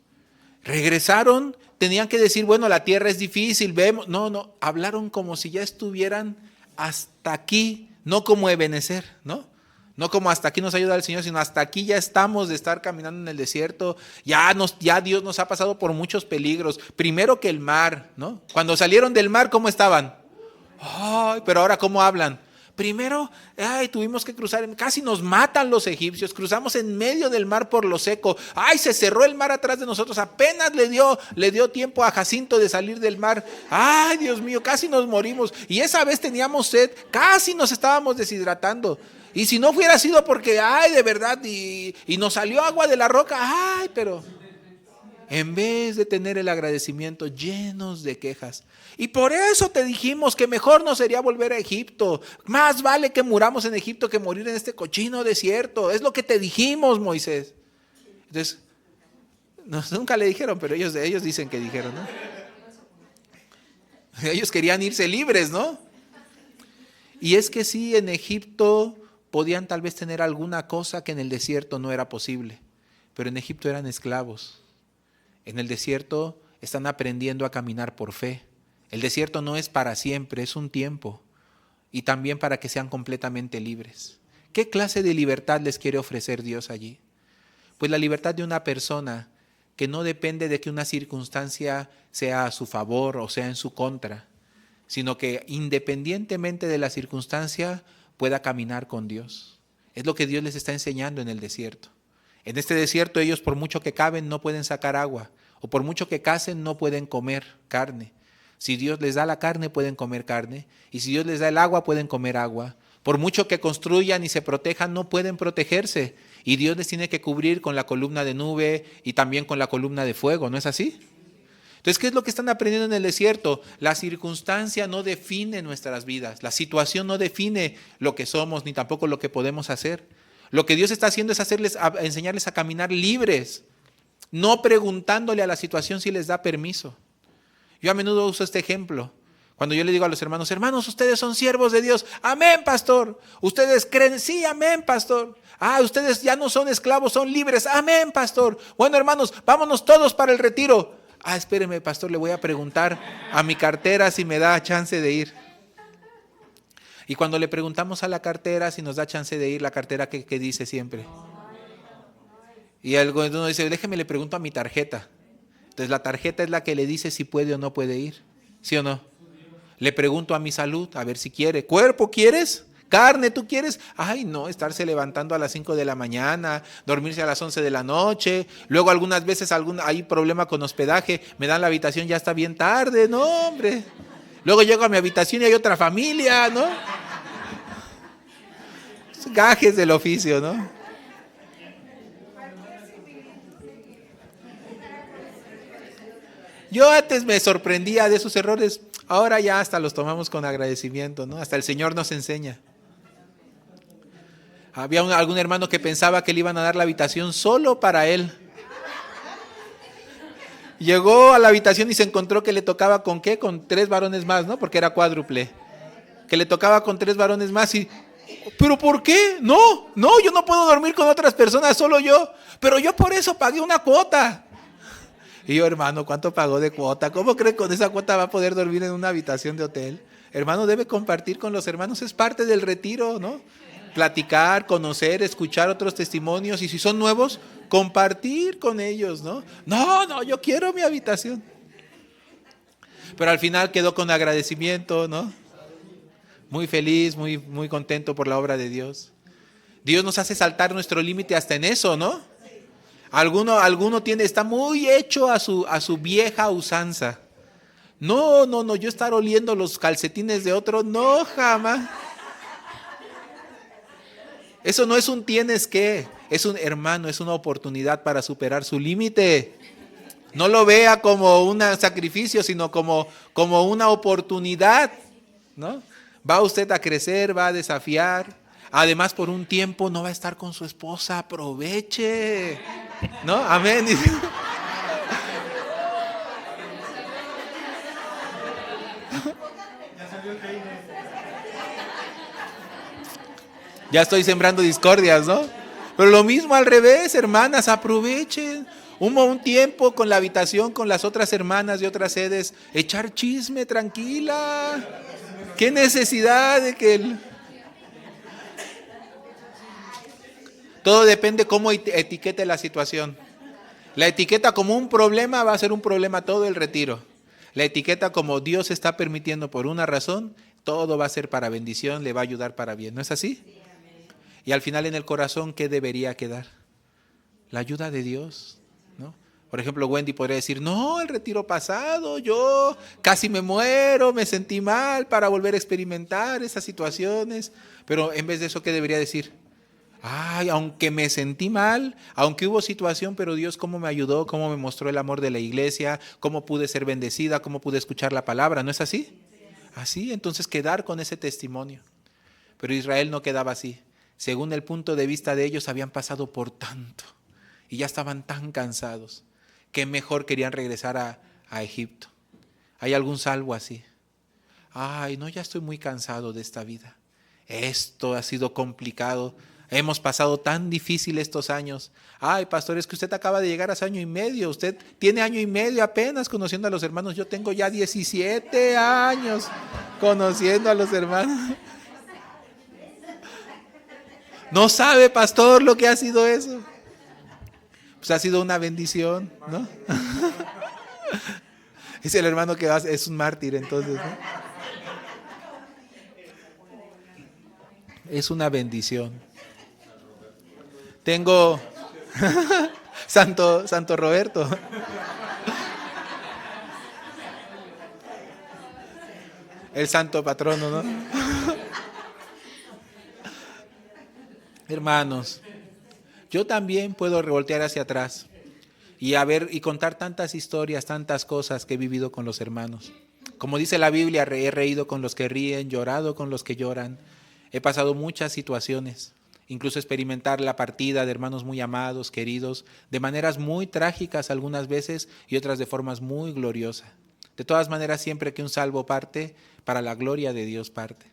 Regresaron, tenían que decir, bueno, la tierra es difícil, vemos. No, hablaron como si ya estuvieran hasta aquí, no como Ebenezer, ¿no? No como hasta aquí nos ayuda el Señor, sino hasta aquí ya estamos de estar caminando en el desierto, ya Dios nos ha pasado por muchos peligros, primero que el mar, ¿no? Cuando salieron del mar, ¿cómo estaban? Ay, pero ahora ¿cómo hablan? Primero, tuvimos que cruzar, casi nos matan los egipcios, cruzamos en medio del mar por lo seco, se cerró el mar atrás de nosotros, apenas le dio tiempo a Jacinto de salir del mar, Dios mío, casi nos morimos, y esa vez teníamos sed, casi nos estábamos deshidratando, y si no hubiera sido porque, de verdad, y nos salió agua de la roca, pero... En vez de tener el agradecimiento, llenos de quejas. Y por eso te dijimos que mejor no sería volver a Egipto. Más vale que muramos en Egipto que morir en este cochino desierto. Es lo que te dijimos, Moisés. Entonces, nunca le dijeron, pero ellos dicen que dijeron, ¿no? Ellos querían irse libres, ¿no? Y es que sí, en Egipto podían tal vez tener alguna cosa que en el desierto no era posible. Pero en Egipto eran esclavos. En el desierto están aprendiendo a caminar por fe. El desierto no es para siempre, es un tiempo. Y también para que sean completamente libres. ¿Qué clase de libertad les quiere ofrecer Dios allí? Pues la libertad de una persona que no depende de que una circunstancia sea a su favor o sea en su contra, sino que independientemente de la circunstancia pueda caminar con Dios. Es lo que Dios les está enseñando en el desierto. En este desierto ellos por mucho que caven no pueden sacar agua, o por mucho que cacen no pueden comer carne. Si Dios les da la carne pueden comer carne, y si Dios les da el agua pueden comer agua. Por mucho que construyan y se protejan no pueden protegerse, y Dios les tiene que cubrir con la columna de nube y también con la columna de fuego, ¿no es así? Entonces, ¿qué es lo que están aprendiendo en el desierto? La circunstancia no define nuestras vidas, la situación no define lo que somos ni tampoco lo que podemos hacer. Lo que Dios está haciendo es enseñarles a caminar libres, no preguntándole a la situación si les da permiso. Yo a menudo uso este ejemplo. Cuando yo le digo a los hermanos, ustedes son siervos de Dios. Amén, pastor. Ustedes creen, sí, amén, pastor. Ustedes ya no son esclavos, son libres. Amén, pastor. Bueno, hermanos, vámonos todos para el retiro. Espéreme, pastor, le voy a preguntar a mi cartera si me da chance de ir. Y cuando le preguntamos a la cartera si nos da chance de ir, la cartera ¿qué dice siempre? Y uno dice, déjeme le pregunto a mi tarjeta. Entonces la tarjeta es la que le dice si puede o no puede ir. ¿Sí o no? Le pregunto a mi salud, a ver si quiere. ¿Cuerpo quieres? ¿Carne tú quieres? No, estarse levantando a las 5 de la mañana, dormirse a las 11 de la noche. Luego algunas veces hay problema con hospedaje, me dan la habitación, ya está bien tarde. No, hombre. Luego llego a mi habitación y hay otra familia, ¿no? Gajes del oficio, ¿no? Yo antes me sorprendía de esos errores. Ahora ya hasta los tomamos con agradecimiento, ¿no? Hasta el Señor nos enseña. Había algún hermano que pensaba que le iban a dar la habitación solo para él. Llegó a la habitación y se encontró que le tocaba ¿con qué? Con 3 varones más, ¿no? Porque era cuádruple. Que le tocaba con 3 varones más y... ¿Pero por qué? No, yo no puedo dormir con otras personas, solo yo. Pero yo por eso pagué una cuota. Y yo, hermano, ¿cuánto pagó de cuota? ¿Cómo cree que con esa cuota va a poder dormir en una habitación de hotel? Hermano, debe compartir con los hermanos, es parte del retiro, ¿no? Platicar, conocer, escuchar otros testimonios y si son nuevos, compartir con ellos, ¿no? No, yo quiero mi habitación. Pero al final quedó con agradecimiento, ¿no? Muy feliz, muy contento por la obra de Dios. Dios nos hace saltar nuestro límite hasta en eso, ¿no? Alguno está muy hecho a su vieja usanza. No, yo estar oliendo los calcetines de otro, no, jamás. Eso no es un tienes que, es un hermano, es una oportunidad para superar su límite. No lo vea como un sacrificio, sino como una oportunidad, ¿no? Va usted a crecer, va a desafiar. Además, por un tiempo no va a estar con su esposa, aproveche, ¿no? Amén. Ya estoy sembrando discordias, ¿no? Pero lo mismo al revés, hermanas, aprovechen un tiempo con la habitación, con las otras hermanas de otras sedes, echar chisme tranquila. ¿Qué necesidad de que Todo depende cómo etiquete la situación. La etiqueta como un problema va a ser un problema todo el retiro. La etiqueta como Dios está permitiendo por una razón, todo va a ser para bendición, le va a ayudar para bien. ¿No es así? Y al final en el corazón, ¿qué debería quedar? La ayuda de Dios, ¿no? Por ejemplo, Wendy podría decir, no, el retiro pasado, yo casi me muero, me sentí mal para volver a experimentar esas situaciones. Pero en vez de eso, ¿qué debería decir? Ay, aunque me sentí mal, aunque hubo situación, pero Dios cómo me ayudó, cómo me mostró el amor de la iglesia, cómo pude ser bendecida, cómo pude escuchar la palabra, ¿no es así? Así, entonces quedar con ese testimonio. Pero Israel no quedaba así. Según el punto de vista de ellos, habían pasado por tanto y ya estaban tan cansados que mejor querían regresar a Egipto. ¿Hay algún salvo así? Ay, no, ya estoy muy cansado de esta vida. Esto ha sido complicado. Hemos pasado tan difícil estos años. Ay, pastor, es que usted acaba de llegar hace año y medio. Usted tiene año y medio apenas conociendo a los hermanos. Yo tengo ya 17 años conociendo a los hermanos. No sabe, pastor, lo que ha sido eso. Pues ha sido una bendición, ¿no? Es el hermano que es un mártir, entonces, ¿no? Es una bendición. Tengo Santo Roberto. El santo patrono, ¿no? Hermanos, yo también puedo revoltear hacia atrás y contar tantas historias, tantas cosas que he vivido con los hermanos. Como dice la Biblia, he reído con los que ríen, llorado con los que lloran. He pasado muchas situaciones, incluso experimentar la partida de hermanos muy amados, queridos, de maneras muy trágicas algunas veces y otras de formas muy gloriosas. De todas maneras, siempre que un salvo parte, para la gloria de Dios parte.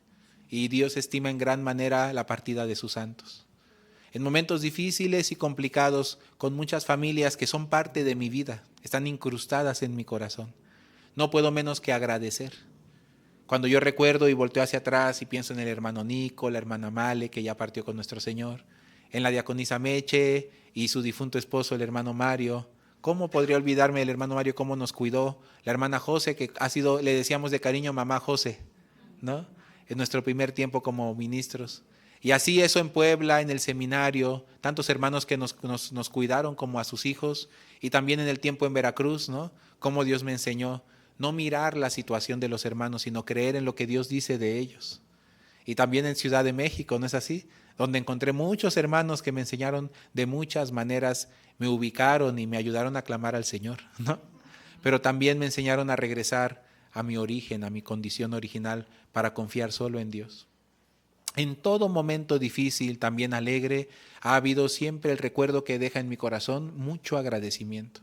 Y Dios estima en gran manera la partida de sus santos. En momentos difíciles y complicados, con muchas familias que son parte de mi vida, están incrustadas en mi corazón. No puedo menos que agradecer. Cuando yo recuerdo y volteo hacia atrás y pienso en el hermano Nico, la hermana Male, que ya partió con nuestro Señor, en la diaconisa Meche y su difunto esposo, el hermano Mario, ¿cómo podría olvidarme del hermano Mario, cómo nos cuidó? La hermana José, que le decíamos de cariño mamá José, ¿no? En nuestro primer tiempo como ministros. Y así eso en Puebla, en el seminario, tantos hermanos que nos cuidaron como a sus hijos, y también en el tiempo en Veracruz, ¿no? Cómo Dios me enseñó no mirar la situación de los hermanos, sino creer en lo que Dios dice de ellos. Y también en Ciudad de México, ¿no es así? Donde encontré muchos hermanos que me enseñaron de muchas maneras, me ubicaron y me ayudaron a clamar al Señor, ¿no? Pero también me enseñaron a regresar a mi origen, a mi condición original, para confiar solo en Dios. En todo momento difícil, también alegre, ha habido siempre el recuerdo que deja en mi corazón mucho agradecimiento.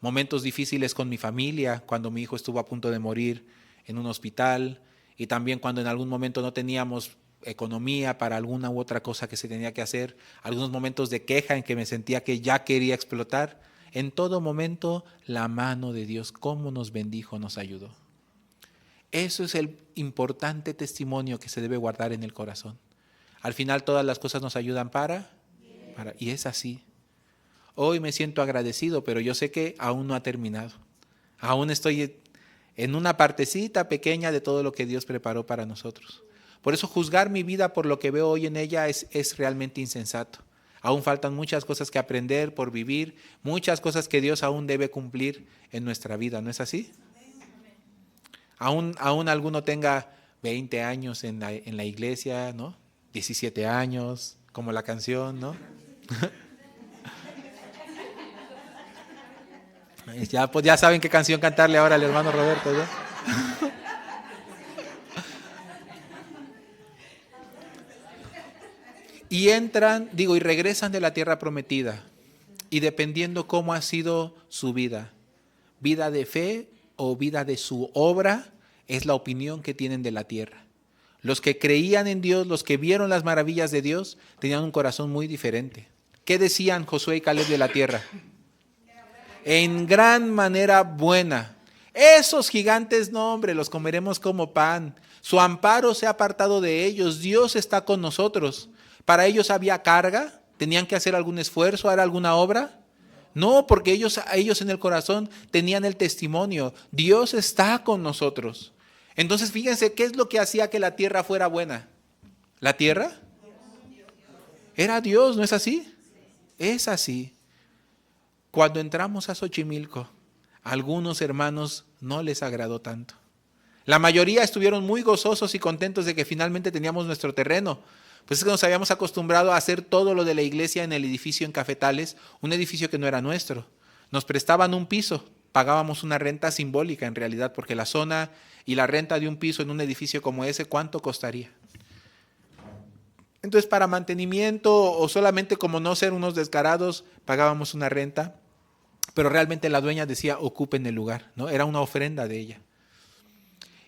Momentos difíciles con mi familia, cuando mi hijo estuvo a punto de morir en un hospital, y también cuando en algún momento no teníamos economía para alguna u otra cosa que se tenía que hacer, algunos momentos de queja en que me sentía que ya quería explotar. En todo momento la mano de Dios, cómo nos bendijo, nos ayudó. Eso es el importante testimonio que se debe guardar en el corazón. Al final todas las cosas nos ayudan para y es así. Hoy me siento agradecido, pero yo sé que aún no ha terminado. Aún estoy en una partecita pequeña de todo lo que Dios preparó para nosotros. Por eso juzgar mi vida por lo que veo hoy en ella es realmente insensato. Aún faltan muchas cosas que aprender por vivir, muchas cosas que Dios aún debe cumplir en nuestra vida, ¿no es así? Aún alguno tenga 20 años en la iglesia, ¿no? 17 años, como la canción, ¿no? Ya saben qué canción cantarle ahora al hermano Roberto, ¿no? Y entran, y regresan de la tierra prometida. Y dependiendo cómo ha sido su vida de fe o vida de su obra, es la opinión que tienen de la tierra. Los que creían en Dios, los que vieron las maravillas de Dios, tenían un corazón muy diferente. ¿Qué decían Josué y Caleb de la tierra? En gran manera buena. Esos gigantes, no hombre, los comeremos como pan. Su amparo se ha apartado de ellos. Dios está con nosotros. Para ellos había carga. ¿Tenían que hacer algún esfuerzo, hacer alguna obra? No, porque ellos en el corazón tenían el testimonio. Dios está con nosotros. Entonces fíjense, ¿qué es lo que hacía que la tierra fuera buena? ¿La tierra? Era Dios, ¿no es así? Es así. Cuando entramos a Xochimilco, a algunos hermanos no les agradó tanto. La mayoría estuvieron muy gozosos y contentos de que finalmente teníamos nuestro terreno. Pues es que nos habíamos acostumbrado a hacer todo lo de la iglesia en el edificio en Cafetales, un edificio que no era nuestro. Nos prestaban un piso, pagábamos una renta simbólica en realidad, porque la zona y la renta de un piso en un edificio como ese, ¿cuánto costaría? Entonces, para mantenimiento o solamente como no ser unos descarados, pagábamos una renta, pero realmente la dueña decía, ocupen el lugar, ¿no? Era una ofrenda de ella.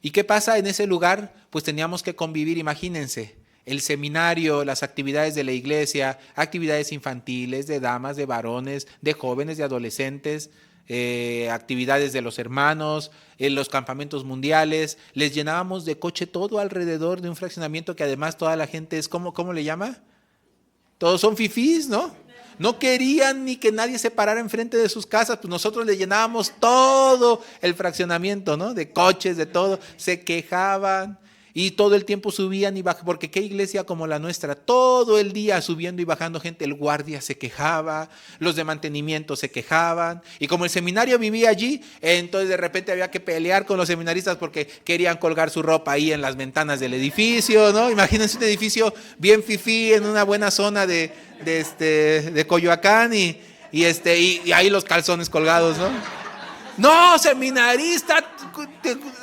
¿Y qué pasa en ese lugar? Pues teníamos que convivir, imagínense, el seminario, las actividades de la iglesia, actividades infantiles, de damas, de varones, de jóvenes, de adolescentes, actividades de los hermanos, los campamentos mundiales. Les llenábamos de coche todo alrededor de un fraccionamiento que además toda la gente es, ¿cómo le llama? Todos son fifís, ¿no? No querían ni que nadie se parara enfrente de sus casas, pues nosotros le llenábamos todo el fraccionamiento, ¿no? De coches, de todo. Se quejaban y todo el tiempo subían y bajaban, porque qué iglesia como la nuestra, todo el día subiendo y bajando gente. El guardia se quejaba, los de mantenimiento se quejaban, y como el seminario vivía allí, entonces de repente había que pelear con los seminaristas porque querían colgar su ropa ahí en las ventanas del edificio, ¿no? Imagínense un edificio bien fifí en una buena zona de Coyoacán y ahí los calzones colgados, ¿no? No, seminarista,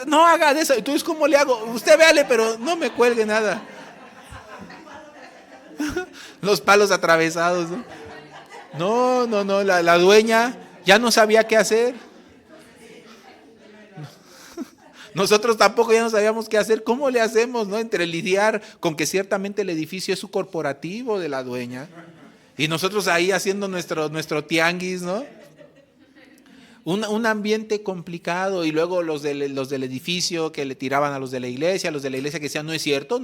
no haga de eso. Entonces, ¿cómo le hago? Usted véale, pero no me cuelgue nada. Los palos atravesados, ¿no? No, la dueña ya no sabía qué hacer. Nosotros tampoco ya no sabíamos qué hacer. ¿Cómo le hacemos, no? Entre lidiar con que ciertamente el edificio es su corporativo de la dueña y nosotros ahí haciendo nuestro tianguis, ¿no? Un ambiente complicado, y luego los del edificio que le tiraban a los de la iglesia que decían, no es cierto,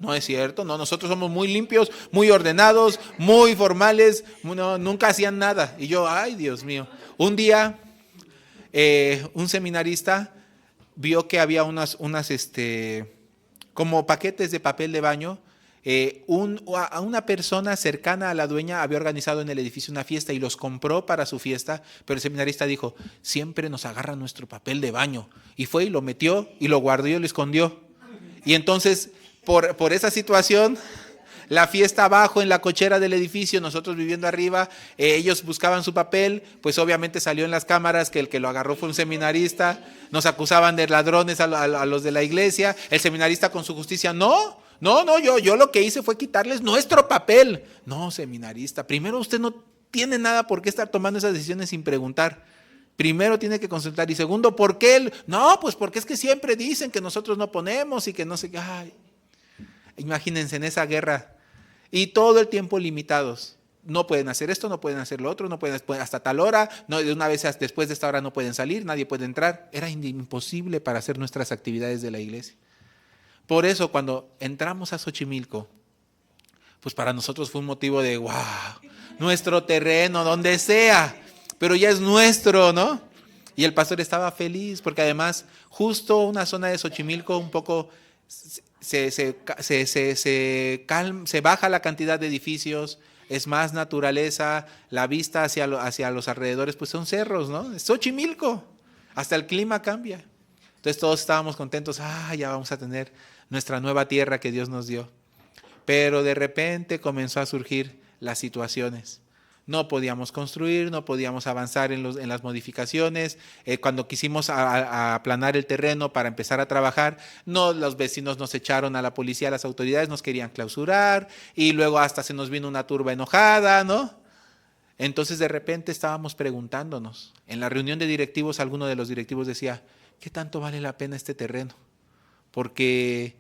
no, nosotros somos muy limpios, muy ordenados, muy formales, no, nunca hacían nada. Y yo, ay Dios mío, un día un seminarista vio que había unas como paquetes de papel de baño. A una persona cercana a la dueña había organizado en el edificio una fiesta y los compró para su fiesta, pero el seminarista dijo, siempre nos agarra nuestro papel de baño, y fue y lo metió y lo guardó y lo escondió. Y entonces por esa situación la fiesta abajo en la cochera del edificio, nosotros viviendo arriba, ellos buscaban su papel, pues obviamente salió en las cámaras que el que lo agarró fue un seminarista, nos acusaban de ladrones a los de la iglesia, el seminarista con su justicia, no, yo lo que hice fue quitarles nuestro papel. No, seminarista, primero usted no tiene nada por qué estar tomando esas decisiones sin preguntar. Primero tiene que consultar. Y segundo, ¿por qué él? No, pues porque es que siempre dicen que nosotros no ponemos y que no sé qué. Ay, imagínense en esa guerra. Y todo el tiempo limitados. No pueden hacer esto, no pueden hacer lo otro, no pueden hasta tal hora, no, de una vez después de esta hora no pueden salir, nadie puede entrar. Era imposible para hacer nuestras actividades de la iglesia. Por eso cuando entramos a Xochimilco, pues para nosotros fue un motivo de wow, nuestro terreno, donde sea, pero ya es nuestro, ¿no? Y el pastor estaba feliz porque además justo una zona de Xochimilco un poco se baja la cantidad de edificios, es más naturaleza, la vista hacia los alrededores, pues son cerros, ¿no? Es Xochimilco, hasta el clima cambia. Entonces todos estábamos contentos, ya vamos a tener nuestra nueva tierra que Dios nos dio. Pero de repente comenzó a surgir las situaciones. No podíamos construir, no podíamos avanzar en las modificaciones. Cuando quisimos aplanar el terreno para empezar a trabajar, los vecinos nos echaron a la policía, las autoridades nos querían clausurar y luego hasta se nos vino una turba enojada, ¿no? Entonces de repente estábamos preguntándonos. En la reunión de directivos, alguno de los directivos decía, ¿qué tanto vale la pena este terreno? Porque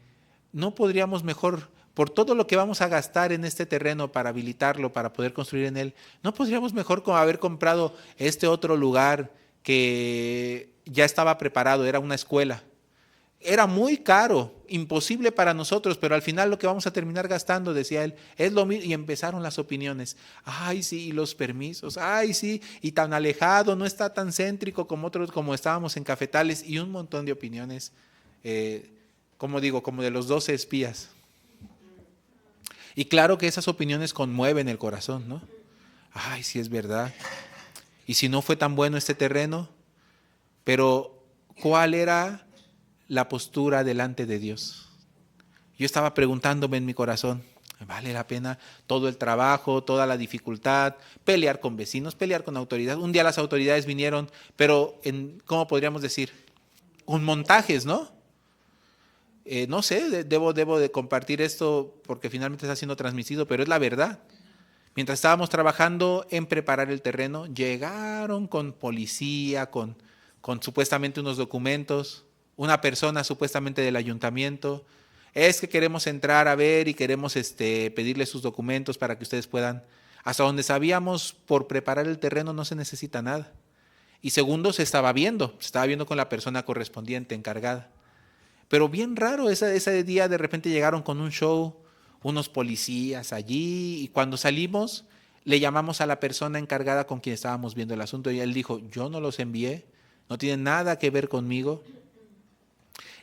no podríamos mejor, por todo lo que vamos a gastar en este terreno para habilitarlo, para poder construir en él, ¿no podríamos mejor haber comprado este otro lugar que ya estaba preparado, era una escuela? Era muy caro, imposible para nosotros, pero al final lo que vamos a terminar gastando, decía él, es lo mismo. Y empezaron las opiniones. Ay, sí, y los permisos. Ay, sí, y tan alejado, no está tan céntrico como otros, como estábamos en Cafetales, y un montón de opiniones, como de los 12 espías. Y claro que esas opiniones conmueven el corazón, ¿no? Ay, sí es verdad. Y si no fue tan bueno este terreno, pero ¿cuál era la postura delante de Dios? Yo estaba preguntándome en mi corazón, ¿vale la pena todo el trabajo, toda la dificultad, pelear con vecinos, pelear con autoridades? Un día las autoridades vinieron, pero ¿cómo podríamos decir? Con montajes, ¿no? No sé, debo de compartir esto porque finalmente está siendo transmitido, pero es la verdad. Mientras estábamos trabajando en preparar el terreno, llegaron con policía, con supuestamente unos documentos, una persona supuestamente del ayuntamiento. Es que queremos entrar a ver y queremos pedirle sus documentos para que ustedes puedan. Hasta donde sabíamos, por preparar el terreno no se necesita nada. Y segundo, se estaba viendo con la persona correspondiente, encargada. Pero bien raro, ese día de repente llegaron con un show, unos policías allí, y cuando salimos le llamamos a la persona encargada con quien estábamos viendo el asunto y él dijo, yo no los envié, no tienen nada que ver conmigo.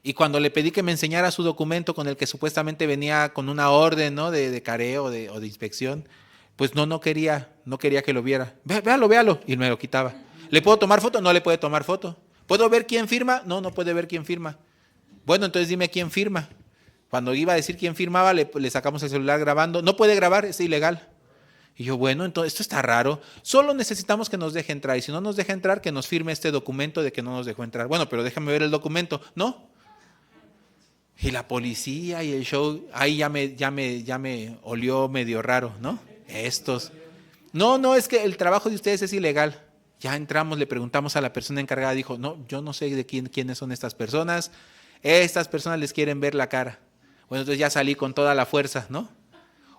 Y cuando le pedí que me enseñara su documento con el que supuestamente venía con una orden, ¿no?, de careo o de inspección, pues no quería que lo viera. Véalo, y me lo quitaba. ¿Le puedo tomar foto? No le puede tomar foto. ¿Puedo ver quién firma? No puede ver quién firma. Bueno, entonces dime quién firma. Cuando iba a decir quién firmaba, le sacamos el celular grabando. No puede grabar, es ilegal. Y yo, bueno, entonces esto está raro. Solo necesitamos que nos deje entrar. Y si no nos deja entrar, que nos firme este documento de que no nos dejó entrar. Bueno, pero déjame ver el documento. No. Y la policía y el show, ahí ya me olió medio raro, ¿no? Estos. No, es que el trabajo de ustedes es ilegal. Ya entramos, le preguntamos a la persona encargada, dijo, no, yo no sé de quiénes son estas personas. Estas personas les quieren ver la cara. Bueno, entonces ya salí con toda la fuerza, ¿no?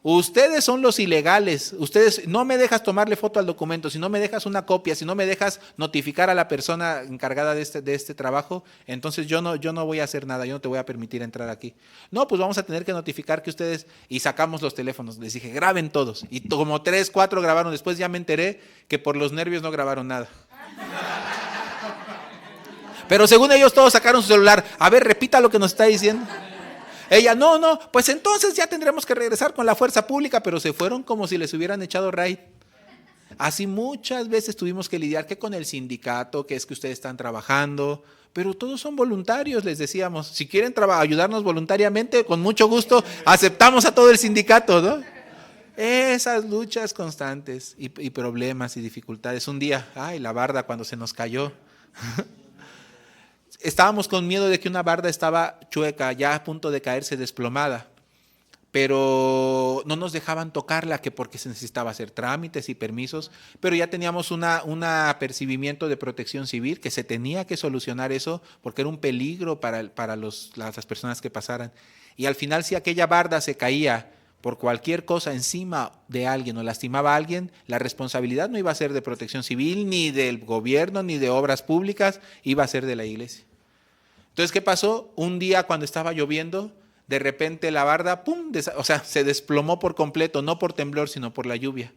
Ustedes son los ilegales. Ustedes, no me dejas tomarle foto al documento, si no me dejas una copia, si no me dejas notificar a la persona encargada de este trabajo, entonces yo no voy a hacer nada, yo no te voy a permitir entrar aquí. No, pues vamos a tener que notificar que ustedes, y sacamos los teléfonos, les dije, graben todos. Y como 3, 4 grabaron, después ya me enteré que por los nervios no grabaron nada. Pero según ellos todos sacaron su celular. A ver, repita lo que nos está diciendo. Ella, no, pues entonces ya tendremos que regresar con la fuerza pública, pero se fueron como si les hubieran echado raid. Así muchas veces tuvimos que lidiar que con el sindicato, que es que ustedes están trabajando, pero todos son voluntarios, les decíamos. Si quieren ayudarnos voluntariamente, con mucho gusto, aceptamos a todo el sindicato, ¿no? Esas luchas constantes y problemas y dificultades. Un día, ay, la barda cuando se nos cayó. Estábamos con miedo de que una barda estaba chueca, ya a punto de caerse desplomada, pero no nos dejaban tocarla, que porque se necesitaba hacer trámites y permisos, pero ya teníamos un apercibimiento de protección civil, que se tenía que solucionar eso, porque era un peligro para las personas que pasaran. Y al final, si aquella barda se caía por cualquier cosa encima de alguien o lastimaba a alguien, la responsabilidad no iba a ser de protección civil, ni del gobierno, ni de obras públicas, iba a ser de la iglesia. Entonces, ¿qué pasó? Un día cuando estaba lloviendo, de repente la barda, ¡pum!, se desplomó por completo, no por temblor, sino por la lluvia.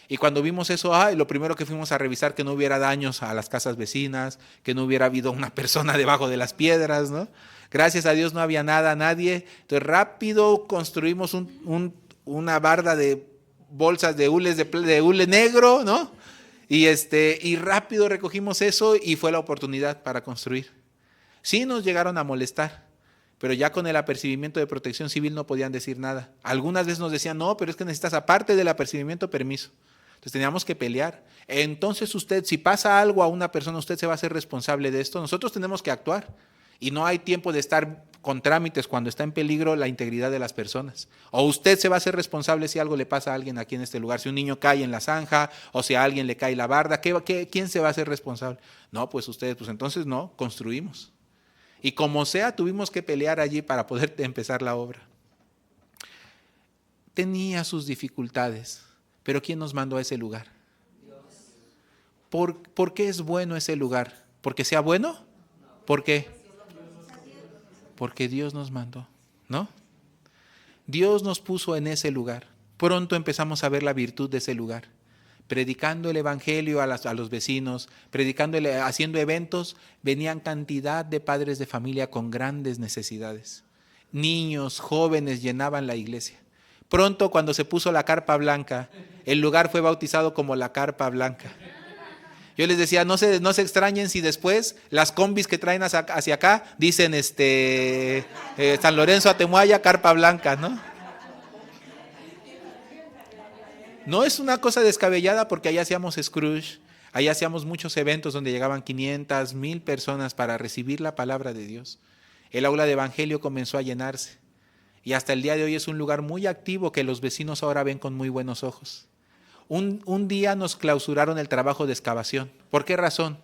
Y cuando vimos eso, lo primero que fuimos a revisar que no hubiera daños a las casas vecinas, que no hubiera habido una persona debajo de las piedras, ¿no? Gracias a Dios no había nada, nadie. Entonces rápido construimos una barda de bolsas de hule negro, ¿no? Y rápido recogimos eso y fue la oportunidad para construir. Sí nos llegaron a molestar, pero ya con el apercibimiento de protección civil no podían decir nada. Algunas veces nos decían, no, pero es que necesitas aparte del apercibimiento permiso. Entonces teníamos que pelear. Entonces usted, si pasa algo a una persona, usted se va a hacer responsable de esto. Nosotros tenemos que actuar y no hay tiempo de estar con trámites cuando está en peligro la integridad de las personas. O usted se va a hacer responsable si algo le pasa a alguien aquí en este lugar, si un niño cae en la zanja o si a alguien le cae la barda, ¿quién se va a hacer responsable? No, pues ustedes, pues entonces no, construimos. Y como sea, tuvimos que pelear allí para poder empezar la obra. Tenía sus dificultades, pero ¿quién nos mandó a ese lugar? Dios. ¿Por qué es bueno ese lugar? ¿Porque sea bueno? ¿Por qué? Porque Dios nos mandó, ¿no? Dios nos puso en ese lugar. Pronto empezamos a ver la virtud de ese lugar. Predicando el evangelio a los vecinos, haciendo eventos, venían cantidad de padres de familia con grandes necesidades. Niños, jóvenes llenaban la iglesia. Pronto, cuando se puso la carpa blanca, el lugar fue bautizado como la carpa blanca. Yo les decía, no se extrañen si después las combis que traen hacia acá dicen San Lorenzo Atemuaya, carpa blanca, ¿no? No es una cosa descabellada porque allá hacíamos Scrooge, allá hacíamos muchos eventos donde llegaban 500, 1000 personas para recibir la palabra de Dios. El aula de evangelio comenzó a llenarse y hasta el día de hoy es un lugar muy activo que los vecinos ahora ven con muy buenos ojos. Un día nos clausuraron el trabajo de excavación. ¿Por qué razón?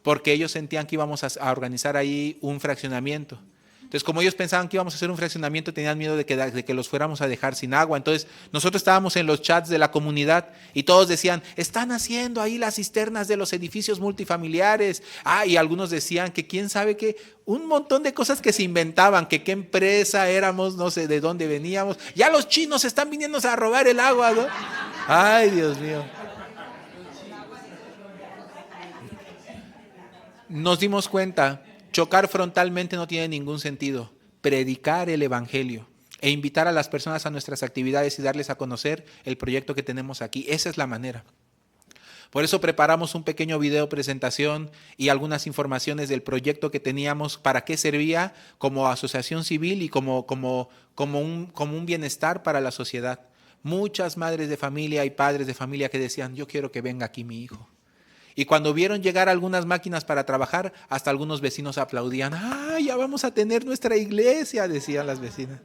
Porque ellos sentían que íbamos a organizar ahí un fraccionamiento. Entonces, como ellos pensaban que íbamos a hacer un fraccionamiento, tenían miedo de que los fuéramos a dejar sin agua. Entonces, nosotros estábamos en los chats de la comunidad y todos decían, están haciendo ahí las cisternas de los edificios multifamiliares. Y algunos decían que quién sabe qué, un montón de cosas que se inventaban, que qué empresa éramos, no sé de dónde veníamos. Ya los chinos están viniendo a robar el agua, ¿no? Ay, Dios mío. Nos dimos cuenta. Chocar frontalmente no tiene ningún sentido. Predicar el evangelio e invitar a las personas a nuestras actividades y darles a conocer el proyecto que tenemos aquí. Esa es la manera. Por eso preparamos un pequeño video presentación y algunas informaciones del proyecto que teníamos, para qué servía como asociación civil y como un bienestar para la sociedad. Muchas madres de familia y padres de familia que decían, yo quiero que venga aquí mi hijo. Y cuando vieron llegar algunas máquinas para trabajar, hasta algunos vecinos aplaudían. Ya vamos a tener nuestra iglesia, decían las vecinas.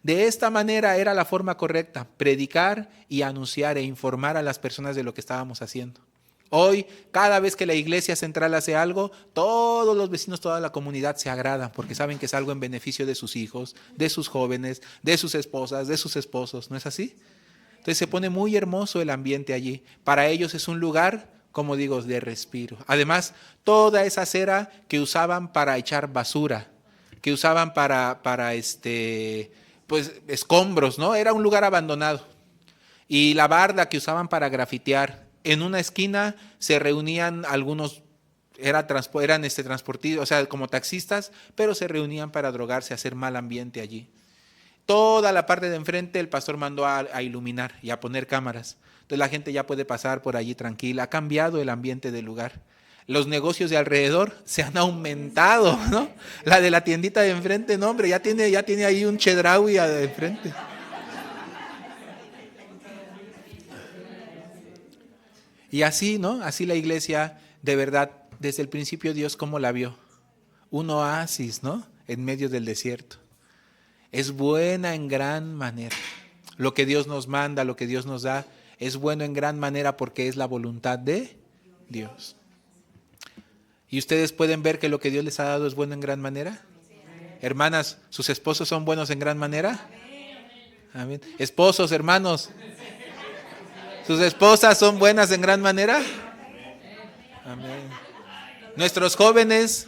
De esta manera era la forma correcta, predicar y anunciar e informar a las personas de lo que estábamos haciendo. Hoy, cada vez que la iglesia central hace algo, todos los vecinos, toda la comunidad se agrada porque saben que es algo en beneficio de sus hijos, de sus jóvenes, de sus esposas, de sus esposos. ¿No es así? Entonces se pone muy hermoso el ambiente allí. Para ellos es un lugar, como digo, de respiro. Además, toda esa acera que usaban para echar basura, que usaban para pues escombros, ¿no? Era un lugar abandonado. Y la barda que usaban para grafitear. En una esquina se reunían algunos, eran transportistas, o sea, como taxistas, pero se reunían para drogarse, hacer mal ambiente allí. Toda la parte de enfrente el pastor mandó a iluminar y a poner cámaras. Entonces la gente ya puede pasar por allí tranquila. Ha cambiado el ambiente del lugar. Los negocios de alrededor se han aumentado, ¿no? La de la tiendita de enfrente, no, hombre, ya tiene ahí un chedraui de enfrente. Y así, ¿no? Así la iglesia, de verdad, desde el principio Dios cómo la vio. Un oasis, ¿no? En medio del desierto. Es buena en gran manera. Lo que Dios nos manda, lo que Dios nos da, es bueno en gran manera porque es la voluntad de Dios. ¿Y ustedes pueden ver que lo que Dios les ha dado es bueno en gran manera? Hermanas, ¿sus esposos son buenos en gran manera? Amén. Esposos, hermanos, ¿sus esposas son buenas en gran manera? Amén. ¿Nuestros jóvenes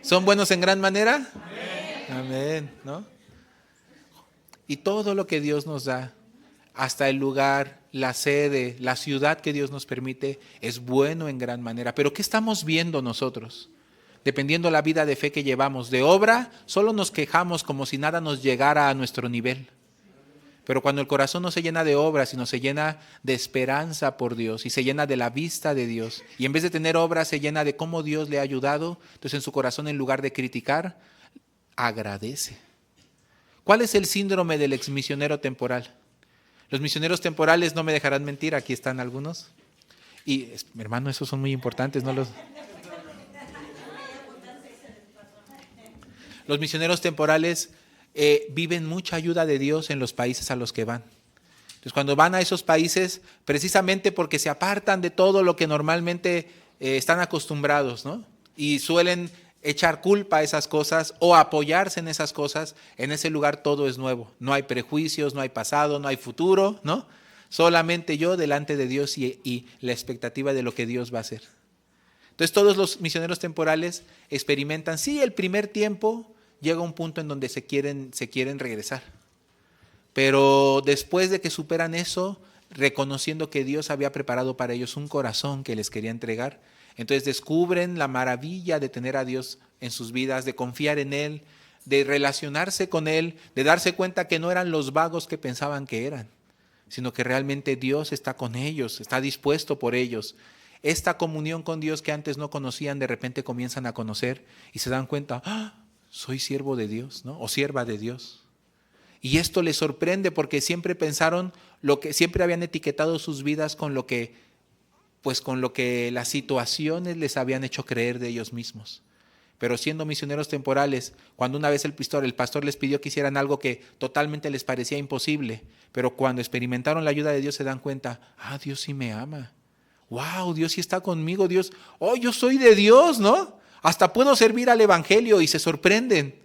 son buenos en gran manera? Amén, ¿no? Y todo lo que Dios nos da, hasta el lugar, la sede, la ciudad que Dios nos permite, es bueno en gran manera. Pero ¿qué estamos viendo nosotros? Dependiendo la vida de fe que llevamos. De obra, solo nos quejamos como si nada nos llegara a nuestro nivel. Pero cuando el corazón no se llena de obras, sino se llena de esperanza por Dios y se llena de la vista de Dios, y en vez de tener obras se llena de cómo Dios le ha ayudado, entonces en su corazón, en lugar de criticar, agradece. ¿Cuál es el síndrome del exmisionero temporal? Los misioneros temporales, no me dejarán mentir, aquí están algunos. Y, hermano, esos son muy importantes, ¿no? Los misioneros temporales viven mucha ayuda de Dios en los países a los que van. Entonces, cuando van a esos países, precisamente porque se apartan de todo lo que normalmente están acostumbrados, ¿no? Y suelen echar culpa a esas cosas o apoyarse en esas cosas, en ese lugar todo es nuevo. No hay prejuicios, no hay pasado, no hay futuro, ¿no? Solamente yo delante de Dios y la expectativa de lo que Dios va a hacer. Entonces todos los misioneros temporales experimentan, sí, el primer tiempo llega un punto en donde se quieren regresar. Pero después de que superan eso, reconociendo que Dios había preparado para ellos un corazón que les quería entregar, entonces descubren la maravilla de tener a Dios en sus vidas, de confiar en Él, de relacionarse con Él, de darse cuenta que no eran los vagos que pensaban que eran, sino que realmente Dios está con ellos, está dispuesto por ellos. Esta comunión con Dios que antes no conocían, de repente comienzan a conocer y se dan cuenta, ¡ah! Soy siervo de Dios, ¿no? O sierva de Dios. Y esto les sorprende porque siempre pensaron siempre habían etiquetado sus vidas con lo que las situaciones les habían hecho creer de ellos mismos. Pero siendo misioneros temporales, cuando una vez el pastor les pidió que hicieran algo que totalmente les parecía imposible, pero cuando experimentaron la ayuda de Dios se dan cuenta, Dios sí me ama. Wow, Dios sí está conmigo, Dios, yo soy de Dios, ¿no? Hasta puedo servir al evangelio y se sorprenden.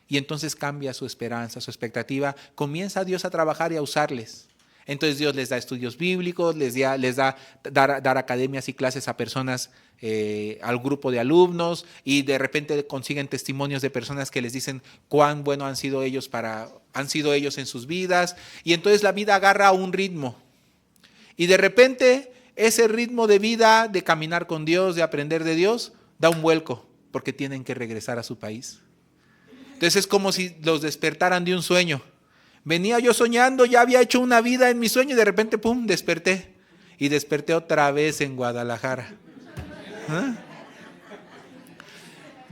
Y entonces cambia su esperanza, su expectativa, comienza Dios a trabajar y a usarles. Entonces Dios les da estudios bíblicos, les da dar academias y clases a personas, al grupo de alumnos, y de repente consiguen testimonios de personas que les dicen cuán bueno han sido ellos en sus vidas, y entonces la vida agarra un ritmo. Y de repente ese ritmo de vida, de caminar con Dios, de aprender de Dios, da un vuelco, porque tienen que regresar a su país. Entonces es como si los despertaran de un sueño. Venía yo soñando, ya había hecho una vida en mi sueño y de repente, ¡pum!, desperté. Y desperté otra vez en Guadalajara.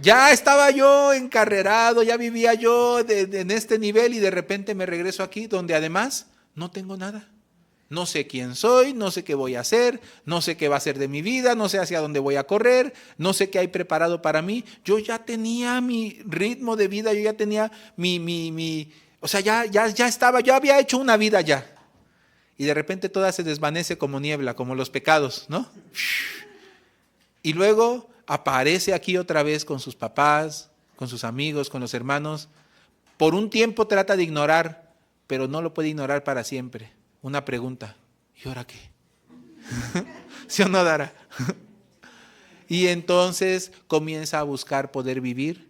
Ya estaba yo encarrerado, ya vivía yo en este nivel y de repente me regreso aquí donde además no tengo nada. No sé quién soy, no sé qué voy a hacer, no sé qué va a ser de mi vida, no sé hacia dónde voy a correr, no sé qué hay preparado para mí. Yo ya tenía mi ritmo de vida, yo ya tenía ya había hecho una vida ya. Y de repente toda se desvanece como niebla, como los pecados, ¿no? Y luego aparece aquí otra vez con sus papás, con sus amigos, con los hermanos. Por un tiempo trata de ignorar, pero no lo puede ignorar para siempre. Una pregunta, ¿y ahora qué? ¿Sí o no, Dara? Y entonces comienza a buscar poder vivir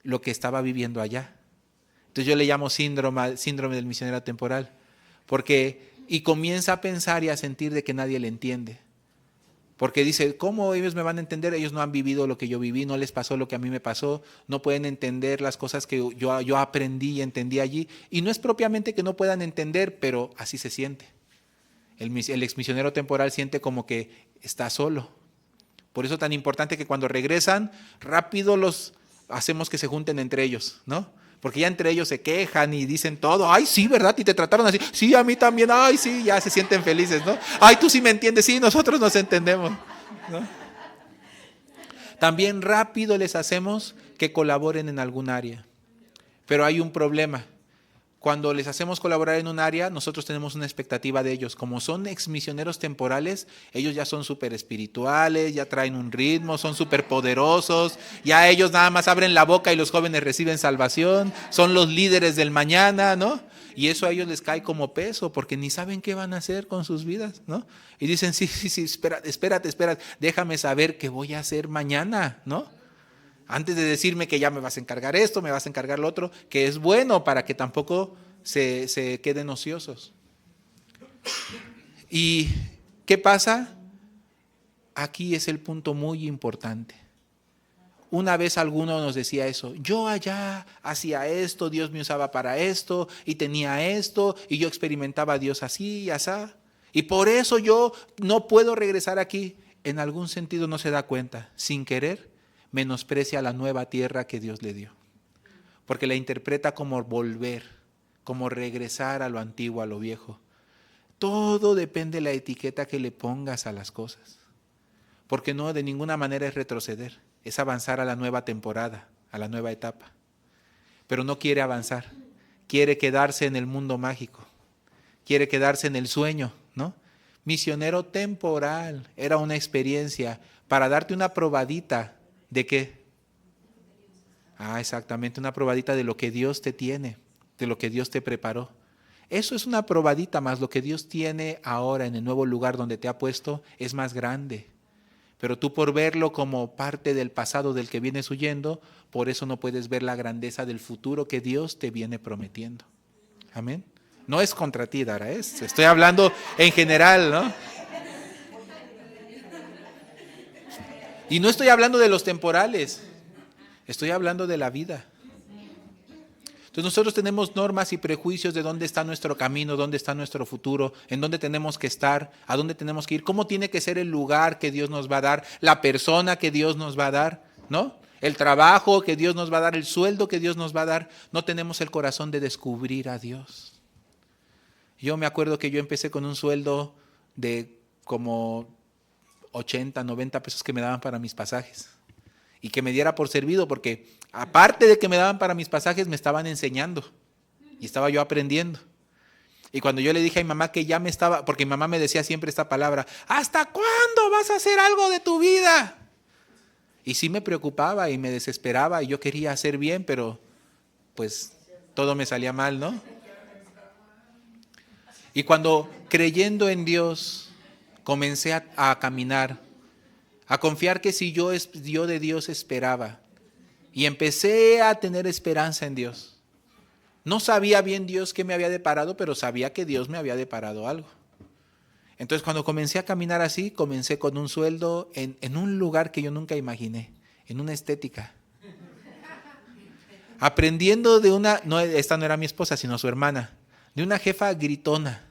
lo que estaba viviendo allá. Entonces yo le llamo síndrome del misionero temporal, y comienza a pensar y a sentir de que nadie le entiende. Porque dice, ¿cómo ellos me van a entender? Ellos no han vivido lo que yo viví, no les pasó lo que a mí me pasó, no pueden entender las cosas que yo aprendí y entendí allí. Y no es propiamente que no puedan entender, pero así se siente. El exmisionero temporal siente como que está solo. Por eso es tan importante que cuando regresan, rápido los hacemos que se junten entre ellos, ¿no? Porque ya entre ellos se quejan y dicen todo. Ay, sí, ¿verdad? Y te trataron así. Sí, a mí también. Ay, sí, ya se sienten felices, ¿no? Ay, tú sí me entiendes. Sí, nosotros nos entendemos, ¿no? También rápido les hacemos que colaboren en algún área. Pero hay un problema. Cuando les hacemos colaborar en un área, nosotros tenemos una expectativa de ellos. Como son exmisioneros temporales, ellos ya son súper espirituales, ya traen un ritmo, son súper poderosos. Ya ellos nada más abren la boca y los jóvenes reciben salvación. Son los líderes del mañana, ¿no? Y eso a ellos les cae como peso, porque ni saben qué van a hacer con sus vidas, ¿no? Y dicen, sí, espérate, déjame saber qué voy a hacer mañana, ¿no? Antes de decirme que ya me vas a encargar esto, me vas a encargar lo otro, que es bueno para que tampoco se queden ociosos. ¿Y qué pasa? Aquí es el punto muy importante. Una vez alguno nos decía eso, yo allá hacía esto, Dios me usaba para esto, y tenía esto, y yo experimentaba a Dios así y asá, y por eso yo no puedo regresar aquí. En algún sentido no se da cuenta, sin querer, menosprecia la nueva tierra que Dios le dio, porque la interpreta como volver, como regresar a lo antiguo, a lo viejo. Todo depende de la etiqueta que le pongas a las cosas, porque no, de ninguna manera es retroceder, es avanzar a la nueva temporada, a la nueva etapa. Pero no quiere avanzar, quiere quedarse en el mundo mágico, quiere quedarse en el sueño, ¿no? Misionero temporal, era una experiencia para darte una probadita. ¿De qué? Exactamente, una probadita de lo que Dios te tiene, de lo que Dios te preparó. Eso es una probadita más, lo que Dios tiene ahora en el nuevo lugar donde te ha puesto es más grande. Pero tú por verlo como parte del pasado del que vienes huyendo, por eso no puedes ver la grandeza del futuro que Dios te viene prometiendo. Amén. No es contra ti, Dara, estoy hablando en general, ¿no? Y no estoy hablando de los temporales, estoy hablando de la vida. Entonces nosotros tenemos normas y prejuicios de dónde está nuestro camino, dónde está nuestro futuro, en dónde tenemos que estar, a dónde tenemos que ir, cómo tiene que ser el lugar que Dios nos va a dar, la persona que Dios nos va a dar, ¿no? El trabajo que Dios nos va a dar, el sueldo que Dios nos va a dar. No tenemos el corazón de descubrir a Dios. Yo me acuerdo que yo empecé con un sueldo de como 80, 90 pesos que me daban para mis pasajes y que me diera por servido, porque aparte de que me daban para mis pasajes, me estaban enseñando y estaba yo aprendiendo. Y cuando yo le dije a mi mamá que ya me estaba, porque mi mamá me decía siempre esta palabra, ¿hasta cuándo vas a hacer algo de tu vida? Y sí me preocupaba y me desesperaba y yo quería hacer bien, pero pues todo me salía mal, ¿no? Y cuando creyendo en Dios comencé a caminar, a confiar que si yo de Dios esperaba, y empecé a tener esperanza en Dios. No sabía bien Dios qué me había deparado, pero sabía que Dios me había deparado algo. Entonces cuando comencé a caminar así, comencé con un sueldo en un lugar que yo nunca imaginé, en una estética. Aprendiendo de esta no era mi esposa, sino su hermana, de una jefa gritona,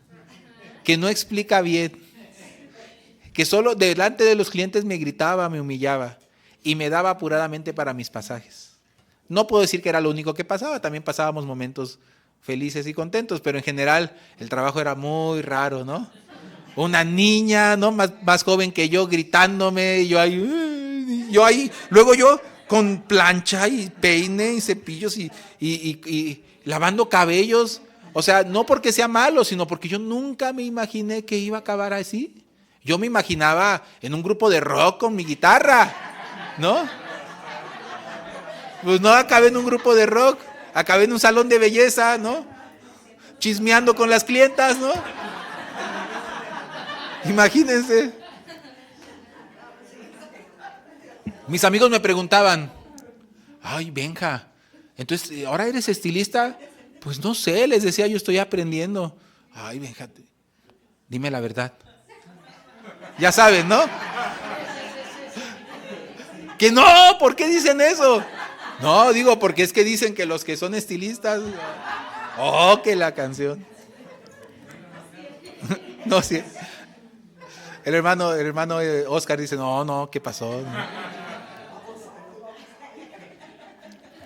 que no explica bien, que solo delante de los clientes me gritaba, me humillaba y me daba apuradamente para mis pasajes. No puedo decir que era lo único que pasaba, también pasábamos momentos felices y contentos, pero en general el trabajo era muy raro, ¿no? Una niña, ¿no? Más joven que yo gritándome, yo ahí, luego yo con plancha y peine y cepillos y lavando cabellos. O sea, no porque sea malo, sino porque yo nunca me imaginé que iba a acabar así. Yo me imaginaba en un grupo de rock con mi guitarra, ¿no? Pues no acabé en un grupo de rock, acabé en un salón de belleza, ¿no? Chismeando con las clientas, ¿no? Imagínense. Mis amigos me preguntaban, ay, Benja, entonces, ¿ahora eres estilista? Pues no sé, les decía, yo estoy aprendiendo. Ay, Benja, dime la verdad. Ya saben, ¿no? Que no, ¿por qué dicen eso? No, digo, porque es que dicen que los que son estilistas, que la canción. No, sí. El hermano Oscar dice, no, ¿qué pasó?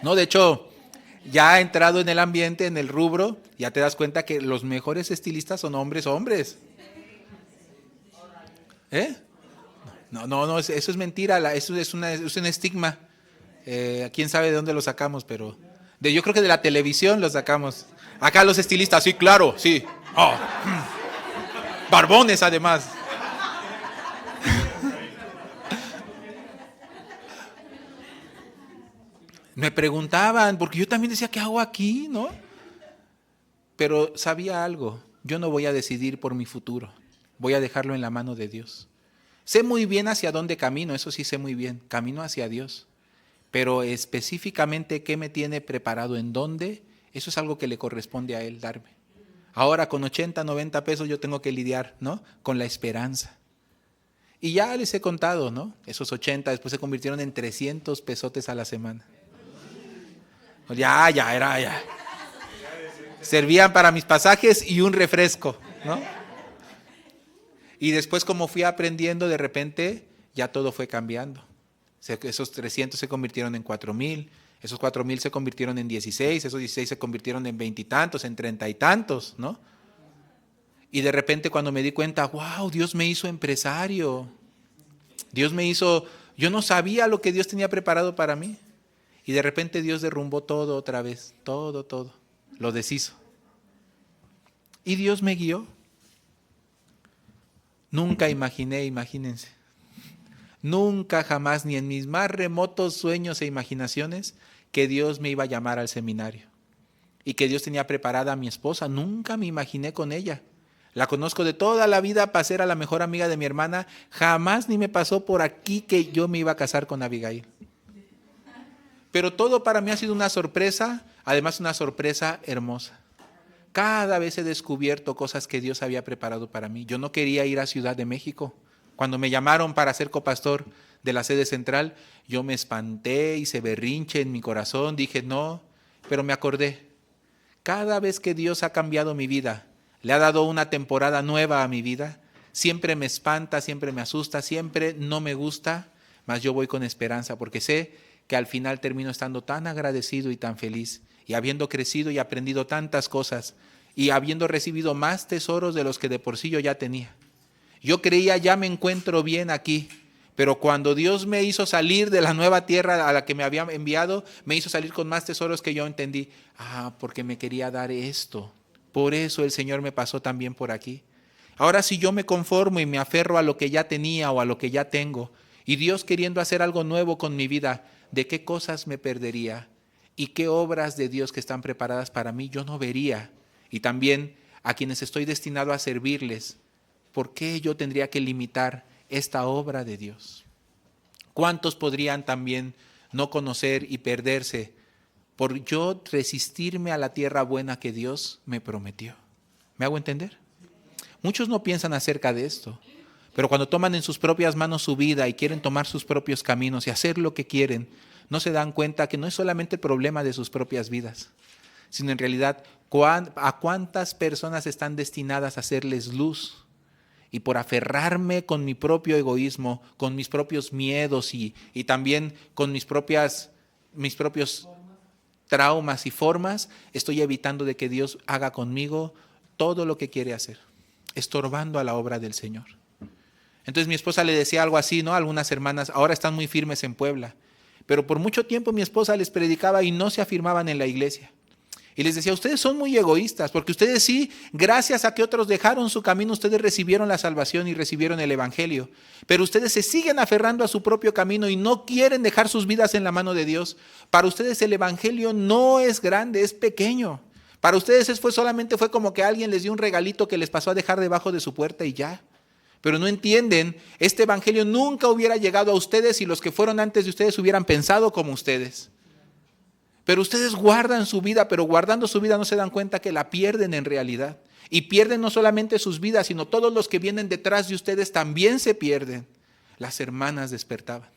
No, de hecho, ya ha entrado en el ambiente, en el rubro, ya te das cuenta que los mejores estilistas son hombres. ¿Eh? No, eso es mentira, eso es un estigma. Quién sabe de dónde lo sacamos, pero yo creo que de la televisión lo sacamos. Acá los estilistas, sí, claro, sí. Oh, barbones además. Me preguntaban, porque yo también decía, ¿qué hago aquí? ¿No? Pero sabía algo, yo no voy a decidir por mi futuro, voy a dejarlo en la mano de Dios. Sé muy bien hacia dónde camino, eso sí sé muy bien, camino hacia Dios. Pero específicamente qué me tiene preparado, en dónde, eso es algo que le corresponde a Él darme. Ahora con 80, 90 pesos yo tengo que lidiar, ¿no? Con la esperanza. Y ya les he contado, ¿no? Esos 80 después se convirtieron en 300 pesotes a la semana. Ya. Servían para mis pasajes y un refresco, ¿no? Y después como fui aprendiendo, de repente ya todo fue cambiando. Esos 300 se convirtieron en 4,000, esos 4,000 se convirtieron en 16, esos 16 se convirtieron en 20 y tantos, en 30 y tantos, ¿no? Y de repente cuando me di cuenta, wow, Dios me hizo empresario. Dios me hizo, yo no sabía lo que Dios tenía preparado para mí. Y de repente Dios derrumbó todo otra vez, todo, lo deshizo. Y Dios me guió. Nunca imaginé, imagínense. Nunca jamás, ni en mis más remotos sueños e imaginaciones, que Dios me iba a llamar al seminario. Y que Dios tenía preparada a mi esposa. Nunca me imaginé con ella. La conozco de toda la vida para ser a la mejor amiga de mi hermana. Jamás ni me pasó por aquí que yo me iba a casar con Abigail. Pero todo para mí ha sido una sorpresa, además una sorpresa hermosa. Cada vez he descubierto cosas que Dios había preparado para mí. Yo no quería ir a Ciudad de México. Cuando me llamaron para ser copastor de la sede central, yo me espanté, hice berrinche en mi corazón, dije no, pero me acordé. Cada vez que Dios ha cambiado mi vida, le ha dado una temporada nueva a mi vida, siempre me espanta, siempre me asusta, siempre no me gusta, mas yo voy con esperanza porque sé que al final termino estando tan agradecido y tan feliz, y habiendo crecido y aprendido tantas cosas, y habiendo recibido más tesoros de los que de por sí yo ya tenía. Yo creía, ya me encuentro bien aquí, pero cuando Dios me hizo salir de la nueva tierra a la que me había enviado, me hizo salir con más tesoros que yo entendí. Porque me quería dar esto. Por eso el Señor me pasó también por aquí. Ahora si yo me conformo y me aferro a lo que ya tenía o a lo que ya tengo, y Dios queriendo hacer algo nuevo con mi vida, ¿de qué cosas me perdería? ¿Y qué obras de Dios que están preparadas para mí yo no vería? Y también a quienes estoy destinado a servirles, ¿por qué yo tendría que limitar esta obra de Dios? ¿Cuántos podrían también no conocer y perderse por yo resistirme a la tierra buena que Dios me prometió? ¿Me hago entender? Muchos no piensan acerca de esto, pero cuando toman en sus propias manos su vida y quieren tomar sus propios caminos y hacer lo que quieren, no se dan cuenta que no es solamente el problema de sus propias vidas, sino en realidad a cuántas personas están destinadas a hacerles luz. Y por aferrarme con mi propio egoísmo, con mis propios miedos y también con mis propios traumas y formas, estoy evitando de que Dios haga conmigo todo lo que quiere hacer, estorbando a la obra del Señor. Entonces mi esposa le decía algo así, ¿no? Algunas hermanas ahora están muy firmes en Puebla, pero por mucho tiempo mi esposa les predicaba y no se afirmaban en la iglesia. Y les decía, ustedes son muy egoístas, porque ustedes sí, gracias a que otros dejaron su camino, ustedes recibieron la salvación y recibieron el evangelio. Pero ustedes se siguen aferrando a su propio camino y no quieren dejar sus vidas en la mano de Dios. Para ustedes el evangelio no es grande, es pequeño. Para ustedes solamente fue como que alguien les dio un regalito que les pasó a dejar debajo de su puerta y ya. Pero no entienden, este evangelio nunca hubiera llegado a ustedes si los que fueron antes de ustedes hubieran pensado como ustedes. Pero ustedes guardan su vida, pero guardando su vida no se dan cuenta que la pierden en realidad. Y pierden no solamente sus vidas, sino todos los que vienen detrás de ustedes también se pierden. Las hermanas despertaban.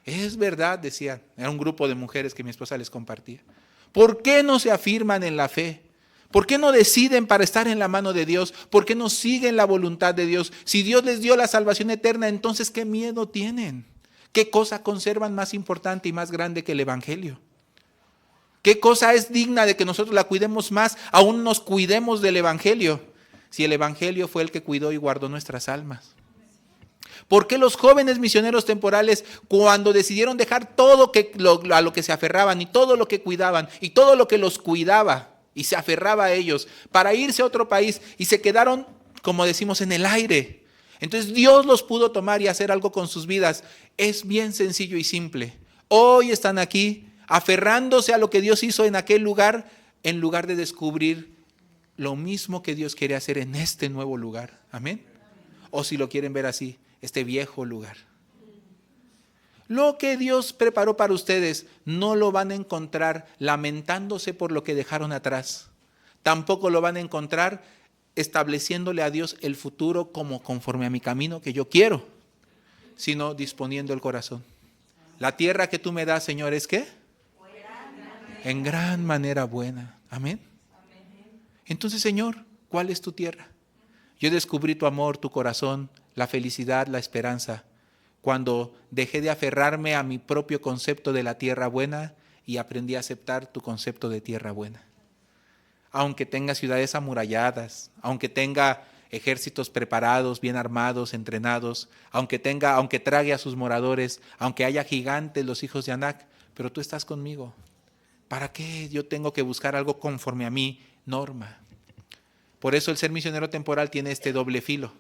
Es verdad, decían, era un grupo de mujeres que mi esposa les compartía. ¿Por qué no se afirman en la fe? ¿Por qué no deciden para estar en la mano de Dios? ¿Por qué no siguen la voluntad de Dios? Si Dios les dio la salvación eterna, entonces ¿qué miedo tienen? ¿Qué cosa conservan más importante y más grande que el Evangelio? ¿Qué cosa es digna de que nosotros la cuidemos más? Aún nos cuidemos del Evangelio, si el Evangelio fue el que cuidó y guardó nuestras almas. ¿Por qué los jóvenes misioneros temporales, cuando decidieron dejar todo a lo que se aferraban y todo lo que cuidaban y todo lo que los cuidaba y se aferraba a ellos para irse a otro país y se quedaron, como decimos, en el aire? Entonces Dios los pudo tomar y hacer algo con sus vidas. Es bien sencillo y simple. Hoy están aquí aferrándose a lo que Dios hizo en aquel lugar, en lugar de descubrir lo mismo que Dios quiere hacer en este nuevo lugar. Amén. O si lo quieren ver así, este viejo lugar. Lo que Dios preparó para ustedes no lo van a encontrar lamentándose por lo que dejaron atrás. Tampoco lo van a encontrar estableciéndole a Dios el futuro como conforme a mi camino que yo quiero, sino disponiendo el corazón. La tierra que tú me das, Señor, ¿es qué? En gran manera buena. Amén. Entonces, Señor, ¿cuál es tu tierra? Yo descubrí tu amor, tu corazón, la felicidad, la esperanza, cuando dejé de aferrarme a mi propio concepto de la tierra buena y aprendí a aceptar tu concepto de tierra buena. Aunque tenga ciudades amuralladas, aunque tenga ejércitos preparados, bien armados, entrenados, aunque trague a sus moradores, aunque haya gigantes, los hijos de Anac, pero tú estás conmigo. ¿Para qué yo tengo que buscar algo conforme a mi norma? Por eso el ser misionero temporal tiene este doble filo.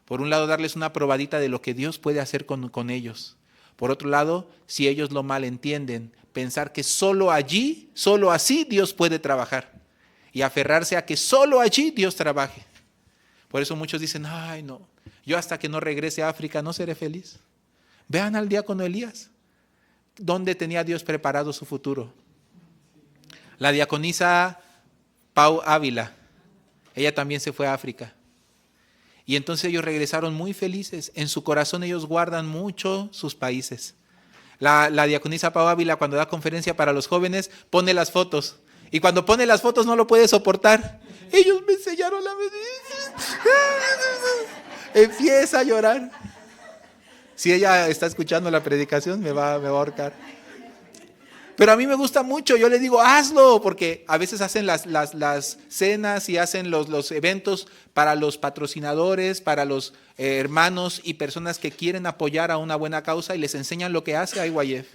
Por un lado, darles una probadita de lo que Dios puede hacer con ellos. Por otro lado, si ellos lo malentienden, pensar que solo allí, solo así Dios puede trabajar. Y aferrarse a que solo allí Dios trabaje. Por eso muchos dicen, ay no, yo hasta que no regrese a África no seré feliz. Vean al diácono Elías, ¿dónde tenía Dios preparado su futuro? La diaconisa Pau Ávila, ella también se fue a África. Y entonces ellos regresaron muy felices. En su corazón ellos guardan mucho sus países. La diaconisa Pau Ávila, cuando da conferencia para los jóvenes, pone las fotos. Y cuando pone las fotos no lo puede soportar. Ellos me enseñaron la medicina. Empieza a llorar. Si ella está escuchando la predicación, me va a ahorcar. Pero a mí me gusta mucho, yo le digo, hazlo, porque a veces hacen las cenas y hacen los eventos para los patrocinadores, para los hermanos y personas que quieren apoyar a una buena causa y les enseñan lo que hace IYF.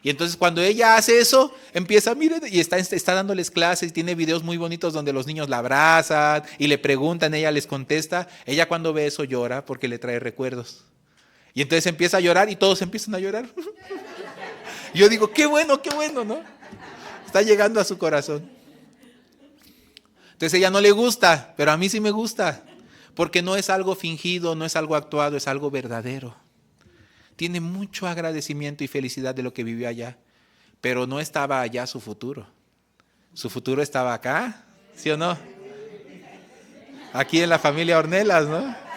Y entonces cuando ella hace eso, empieza, miren, y está dándoles clases y tiene videos muy bonitos donde los niños la abrazan y le preguntan, ella les contesta. Ella cuando ve eso llora porque le trae recuerdos. Y entonces empieza a llorar y todos empiezan a llorar. Yo digo, qué bueno, ¿no? Está llegando a su corazón. Entonces a ella no le gusta, pero a mí sí me gusta, porque no es algo fingido, no es algo actuado, es algo verdadero. Tiene mucho agradecimiento y felicidad de lo que vivió allá, pero no estaba allá su futuro. Su futuro estaba acá, ¿sí o no? Aquí en la familia Ornelas, ¿no?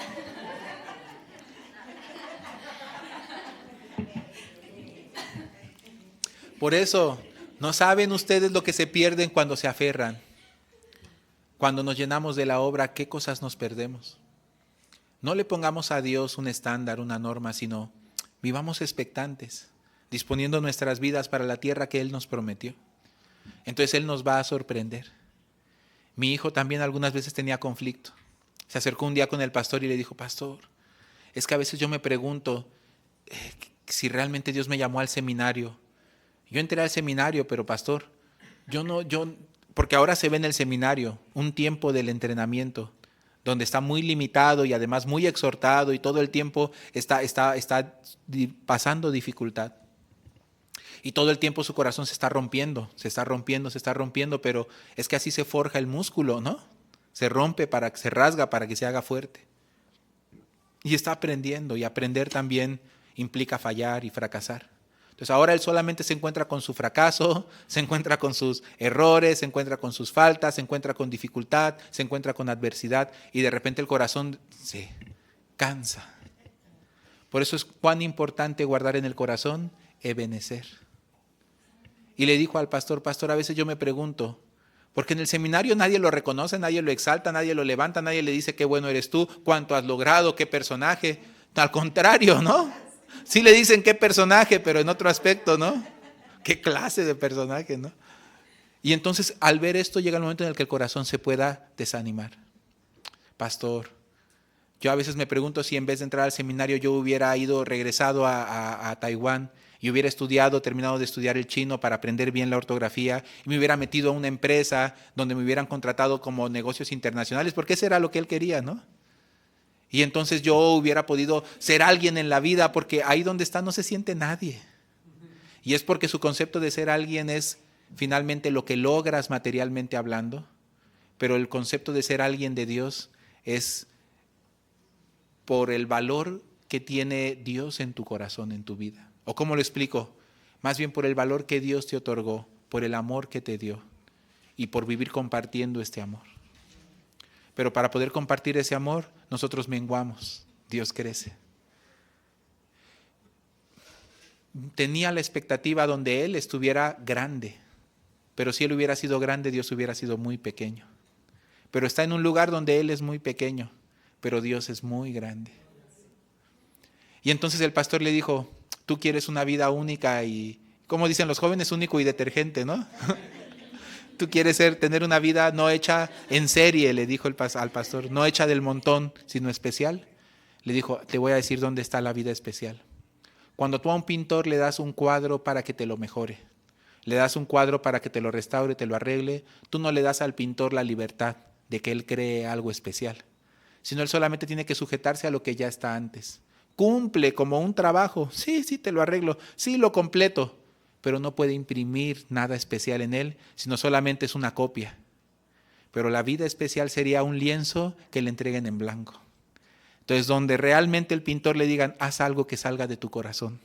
Por eso, ¿no saben ustedes lo que se pierden cuando se aferran? Cuando nos llenamos de la obra, ¿qué cosas nos perdemos? No le pongamos a Dios un estándar, una norma, sino vivamos expectantes, disponiendo nuestras vidas para la tierra que Él nos prometió. Entonces Él nos va a sorprender. Mi hijo también algunas veces tenía conflicto. Se acercó un día con el pastor y le dijo, pastor, es que a veces yo me pregunto si realmente Dios me llamó al seminario. Yo entré al seminario, pero pastor, porque ahora se ve en el seminario un tiempo del entrenamiento, donde está muy limitado y además muy exhortado y todo el tiempo está pasando dificultad. Y todo el tiempo su corazón se está rompiendo, pero es que así se forja el músculo, ¿no? Se rasga para que se haga fuerte. Y está aprendiendo, y aprender también implica fallar y fracasar. Entonces ahora él solamente se encuentra con su fracaso, se encuentra con sus errores, se encuentra con sus faltas, se encuentra con dificultad, se encuentra con adversidad y de repente el corazón se cansa. Por eso es cuán importante guardar en el corazón ebenecer. Y le dijo al pastor, a veces yo me pregunto, Porque en el seminario nadie lo reconoce, nadie lo exalta, nadie lo levanta, nadie le dice qué bueno eres tú, cuánto has logrado, qué personaje. Al contrario, ¿no? Sí le dicen qué personaje, pero en otro aspecto, ¿no? Qué clase de personaje, ¿no? Y entonces al ver esto llega el momento en el que el corazón se pueda desanimar. Pastor, yo a veces me pregunto si en vez de entrar al seminario yo hubiera regresado a Taiwán y hubiera terminado de estudiar el chino para aprender bien la ortografía y me hubiera metido a una empresa donde me hubieran contratado como negocios internacionales, porque eso era lo que él quería, ¿no? Y entonces yo hubiera podido ser alguien en la vida, porque ahí donde está no se siente nadie. Y es porque su concepto de ser alguien es finalmente lo que logras materialmente hablando, pero el concepto de ser alguien de Dios es por el valor que tiene Dios en tu corazón, en tu vida. ¿O cómo lo explico? Más bien por el valor que Dios te otorgó, por el amor que te dio y por vivir compartiendo este amor. Pero para poder compartir ese amor, nosotros menguamos, Dios crece. Tenía la expectativa donde Él estuviera grande, pero si Él hubiera sido grande, Dios hubiera sido muy pequeño. Pero está en un lugar donde Él es muy pequeño, pero Dios es muy grande. Y entonces el pastor le dijo, tú quieres una vida única y, como dicen los jóvenes, único y detergente, ¿no? Tú quieres tener una vida no hecha en serie, le dijo al pastor, no hecha del montón, sino especial. Le dijo, te voy a decir dónde está la vida especial. Cuando tú a un pintor le das un cuadro para que te lo mejore, le das un cuadro para que te lo restaure, te lo arregle, tú no le das al pintor la libertad de que él cree algo especial, sino él solamente tiene que sujetarse a lo que ya está antes. Cumple como un trabajo, sí, te lo arreglo, sí, lo completo, pero no puede imprimir nada especial en él, sino solamente es una copia. Pero la vida especial sería un lienzo que le entreguen en blanco. Entonces, donde realmente el pintor le digan, haz algo que salga de tu corazón.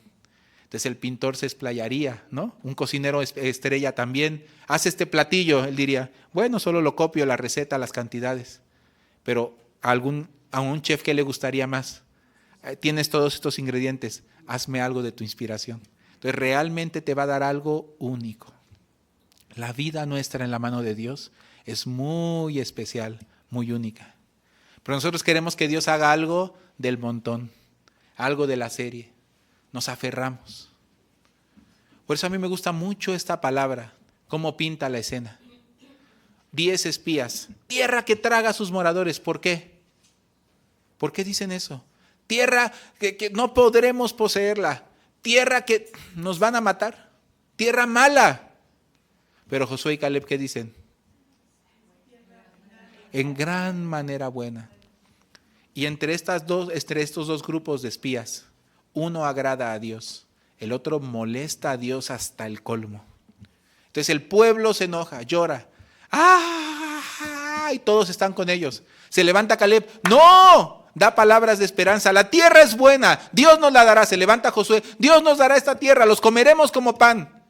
Entonces el pintor se explayaría, ¿no? Un cocinero estrella también, hace este platillo, él diría, bueno, solo lo copio, la receta, las cantidades. Pero a un chef, ¿qué le gustaría más? Tienes todos estos ingredientes, hazme algo de tu inspiración. Entonces realmente te va a dar algo único. La vida nuestra en la mano de Dios es muy especial, muy única. Pero nosotros queremos que Dios haga algo del montón, algo de la serie. Nos aferramos. Por eso a mí me gusta mucho esta palabra, cómo pinta la escena. 10 espías, tierra que traga a sus moradores. ¿Por qué? ¿Por qué dicen eso? Tierra que no podremos poseerla, tierra que nos van a matar, tierra mala. Pero Josué y Caleb, ¿qué dicen? En gran manera buena. Y entre estos dos grupos de espías, uno agrada a Dios, el otro molesta a Dios hasta el colmo. Entonces el pueblo se enoja, llora. ¡Ah! Y todos están con ellos. Se levanta Caleb. ¡No! Da palabras de esperanza. La tierra es buena. Dios nos la dará. Se levanta Josué. Dios nos dará esta tierra. Los comeremos como pan.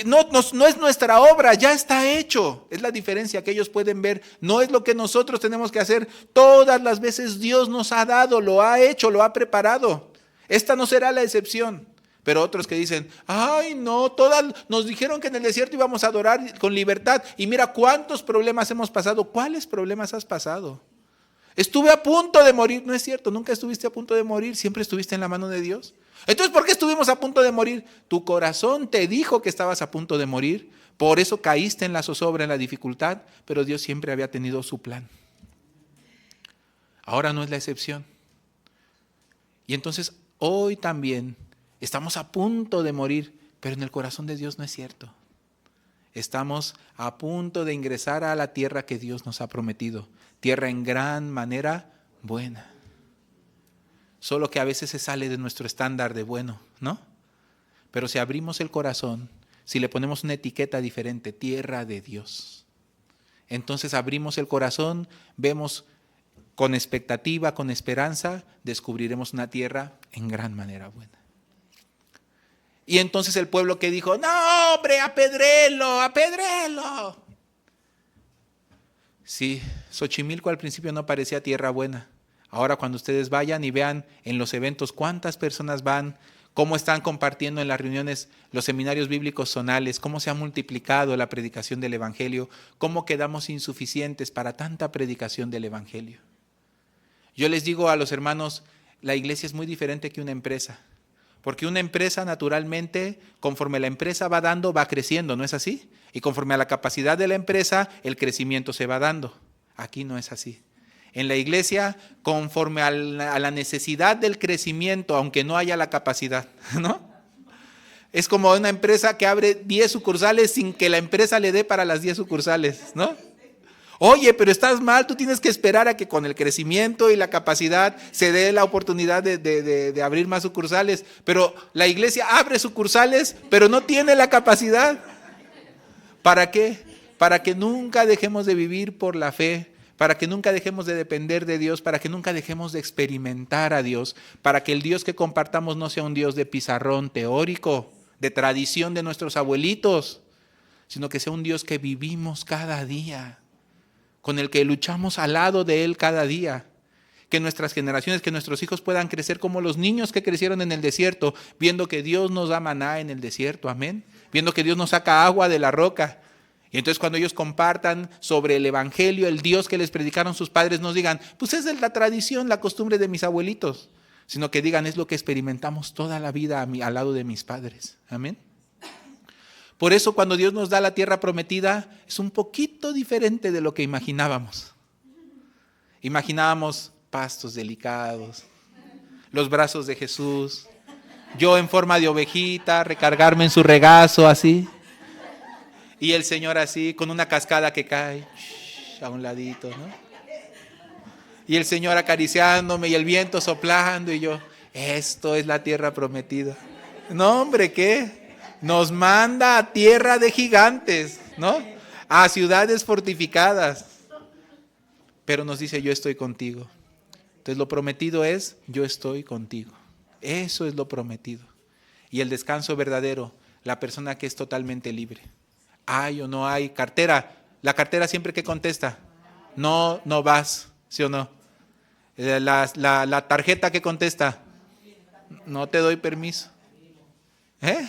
No es nuestra obra, ya está hecho. Es la diferencia que ellos pueden ver. No es lo que nosotros tenemos que hacer. Todas las veces Dios nos ha dado, lo ha hecho, lo ha preparado. Esta no será la excepción. Pero otros que dicen, ay no, nos dijeron que en el desierto íbamos a adorar con libertad. Y mira cuántos problemas hemos pasado. ¿Cuáles problemas has pasado? Estuve a punto de morir. No es cierto, nunca estuviste a punto de morir. Siempre estuviste en la mano de Dios. Entonces, ¿por qué estuvimos a punto de morir? Tu corazón te dijo que estabas a punto de morir. Por eso caíste en la zozobra, en la dificultad. Pero Dios siempre había tenido su plan. Ahora no es la excepción. Y entonces, hoy también estamos a punto de morir. Pero en el corazón de Dios no es cierto. Estamos a punto de ingresar a la tierra que Dios nos ha prometido. Tierra en gran manera buena. Solo que a veces se sale de nuestro estándar de bueno, ¿no? Pero si abrimos el corazón, si le ponemos una etiqueta diferente, tierra de Dios, entonces abrimos el corazón, vemos con expectativa, con esperanza, descubriremos una tierra en gran manera buena. Y entonces el pueblo que dijo, no hombre, apedrélo. Sí, Xochimilco al principio no parecía tierra buena. Ahora cuando ustedes vayan y vean en los eventos cuántas personas van cómo están compartiendo en las reuniones, los seminarios bíblicos zonales, cómo se ha multiplicado la predicación del Evangelio, cómo quedamos insuficientes para tanta predicación del Evangelio. Yo les digo a los hermanos, la iglesia es muy diferente que una empresa, porque una empresa naturalmente, conforme la empresa va dando, va creciendo, ¿no es así? Y conforme a la capacidad de la empresa, el crecimiento se va dando. Aquí no es así. En la iglesia, conforme a la necesidad del crecimiento, aunque no haya la capacidad, ¿no? Es como una empresa que abre 10 sucursales sin que la empresa le dé para las 10 sucursales, ¿no? Oye, pero estás mal, tú tienes que esperar a que con el crecimiento y la capacidad se dé la oportunidad de abrir más sucursales. Pero la iglesia abre sucursales, pero no tiene la capacidad. ¿Para qué? Para que nunca dejemos de vivir por la fe, para que nunca dejemos de depender de Dios, para que nunca dejemos de experimentar a Dios, para que el Dios que compartamos no sea un Dios de pizarrón teórico, de tradición de nuestros abuelitos, sino que sea un Dios que vivimos cada día, con el que luchamos al lado de Él cada día. Que nuestras generaciones, que nuestros hijos puedan crecer como los niños que crecieron en el desierto, viendo que Dios nos da maná en el desierto, amén. Viendo que Dios nos saca agua de la roca. Y entonces cuando ellos compartan sobre el Evangelio, el Dios que les predicaron sus padres, nos digan, pues es la tradición, la costumbre de mis abuelitos. Sino que digan, es lo que experimentamos toda la vida al lado de mis padres, amén. Por eso cuando Dios nos da la tierra prometida, es un poquito diferente de lo que imaginábamos. Imaginábamos pastos delicados, los brazos de Jesús, yo en forma de ovejita, recargarme en su regazo así, y el Señor así, con una cascada que cae a un ladito, ¿no? Y el Señor acariciándome y el viento soplando y yo, esto es la tierra prometida. No, hombre, ¿qué? Nos manda a tierra de gigantes, ¿no? A ciudades fortificadas. Pero nos dice, yo estoy contigo. Entonces lo prometido es, yo estoy contigo. Eso es lo prometido. Y el descanso verdadero, la persona que es totalmente libre. ¿Hay o no hay cartera? La cartera siempre que contesta, no, no vas, ¿sí o no? La tarjeta que contesta, no te doy permiso. ¿Eh?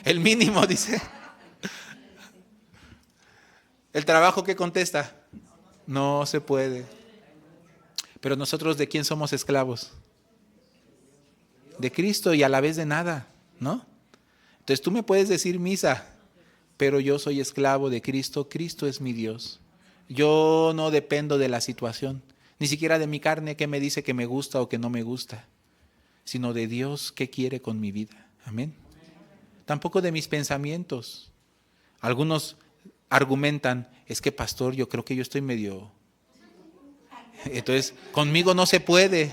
El mínimo, dice. El trabajo que contesta, no se puede. Pero nosotros, ¿de quién somos esclavos? De Cristo y a la vez de nada, ¿no? Entonces tú me puedes decir misa, pero yo soy esclavo de Cristo, Cristo es mi Dios. Yo no dependo de la situación, ni siquiera de mi carne que me dice que me gusta o que no me gusta, sino de Dios que quiere con mi vida. Amén. Tampoco de mis pensamientos. Algunos argumentan, es que pastor, yo creo que yo estoy medio... Entonces, conmigo no se puede.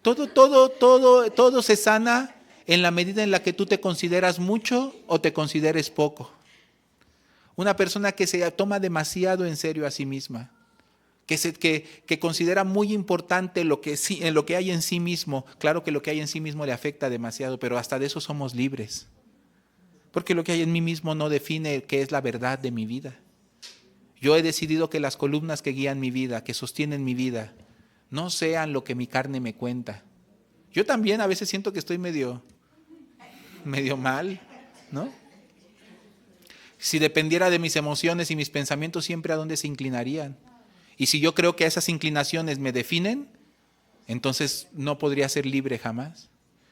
Todo se sana en la medida en la que tú te consideras mucho o te consideres poco. Una persona que se toma demasiado en serio a sí misma, que considera muy importante lo que hay en sí mismo. Claro que lo que hay en sí mismo le afecta demasiado, pero hasta de eso somos libres. Porque lo que hay en mí mismo no define qué es la verdad de mi vida. Yo he decidido que las columnas que guían mi vida, que sostienen mi vida, no sean lo que mi carne me cuenta. Yo también a veces siento que estoy medio mal, ¿no? Si dependiera de mis emociones y mis pensamientos, siempre a dónde se inclinarían. Y si yo creo que esas inclinaciones me definen, entonces no podría ser libre jamás.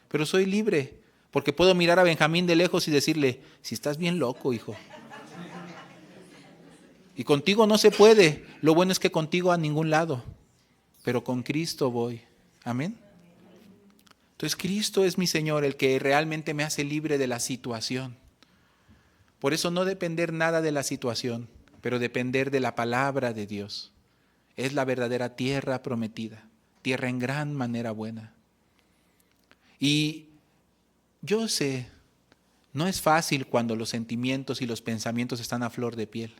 Pero soy libre, porque puedo mirar a Benjamín de lejos y decirle, si estás bien loco, hijo. Y contigo no se puede. Lo bueno es que contigo a ningún lado. Pero con Cristo voy. Amén. Entonces Cristo es mi Señor, el que realmente me hace libre de la situación. Por eso no depender nada de la situación, pero depender de la palabra de Dios. Es la verdadera tierra prometida, tierra en gran manera buena. Y yo sé, no es fácil cuando los sentimientos y los pensamientos están a flor de piel,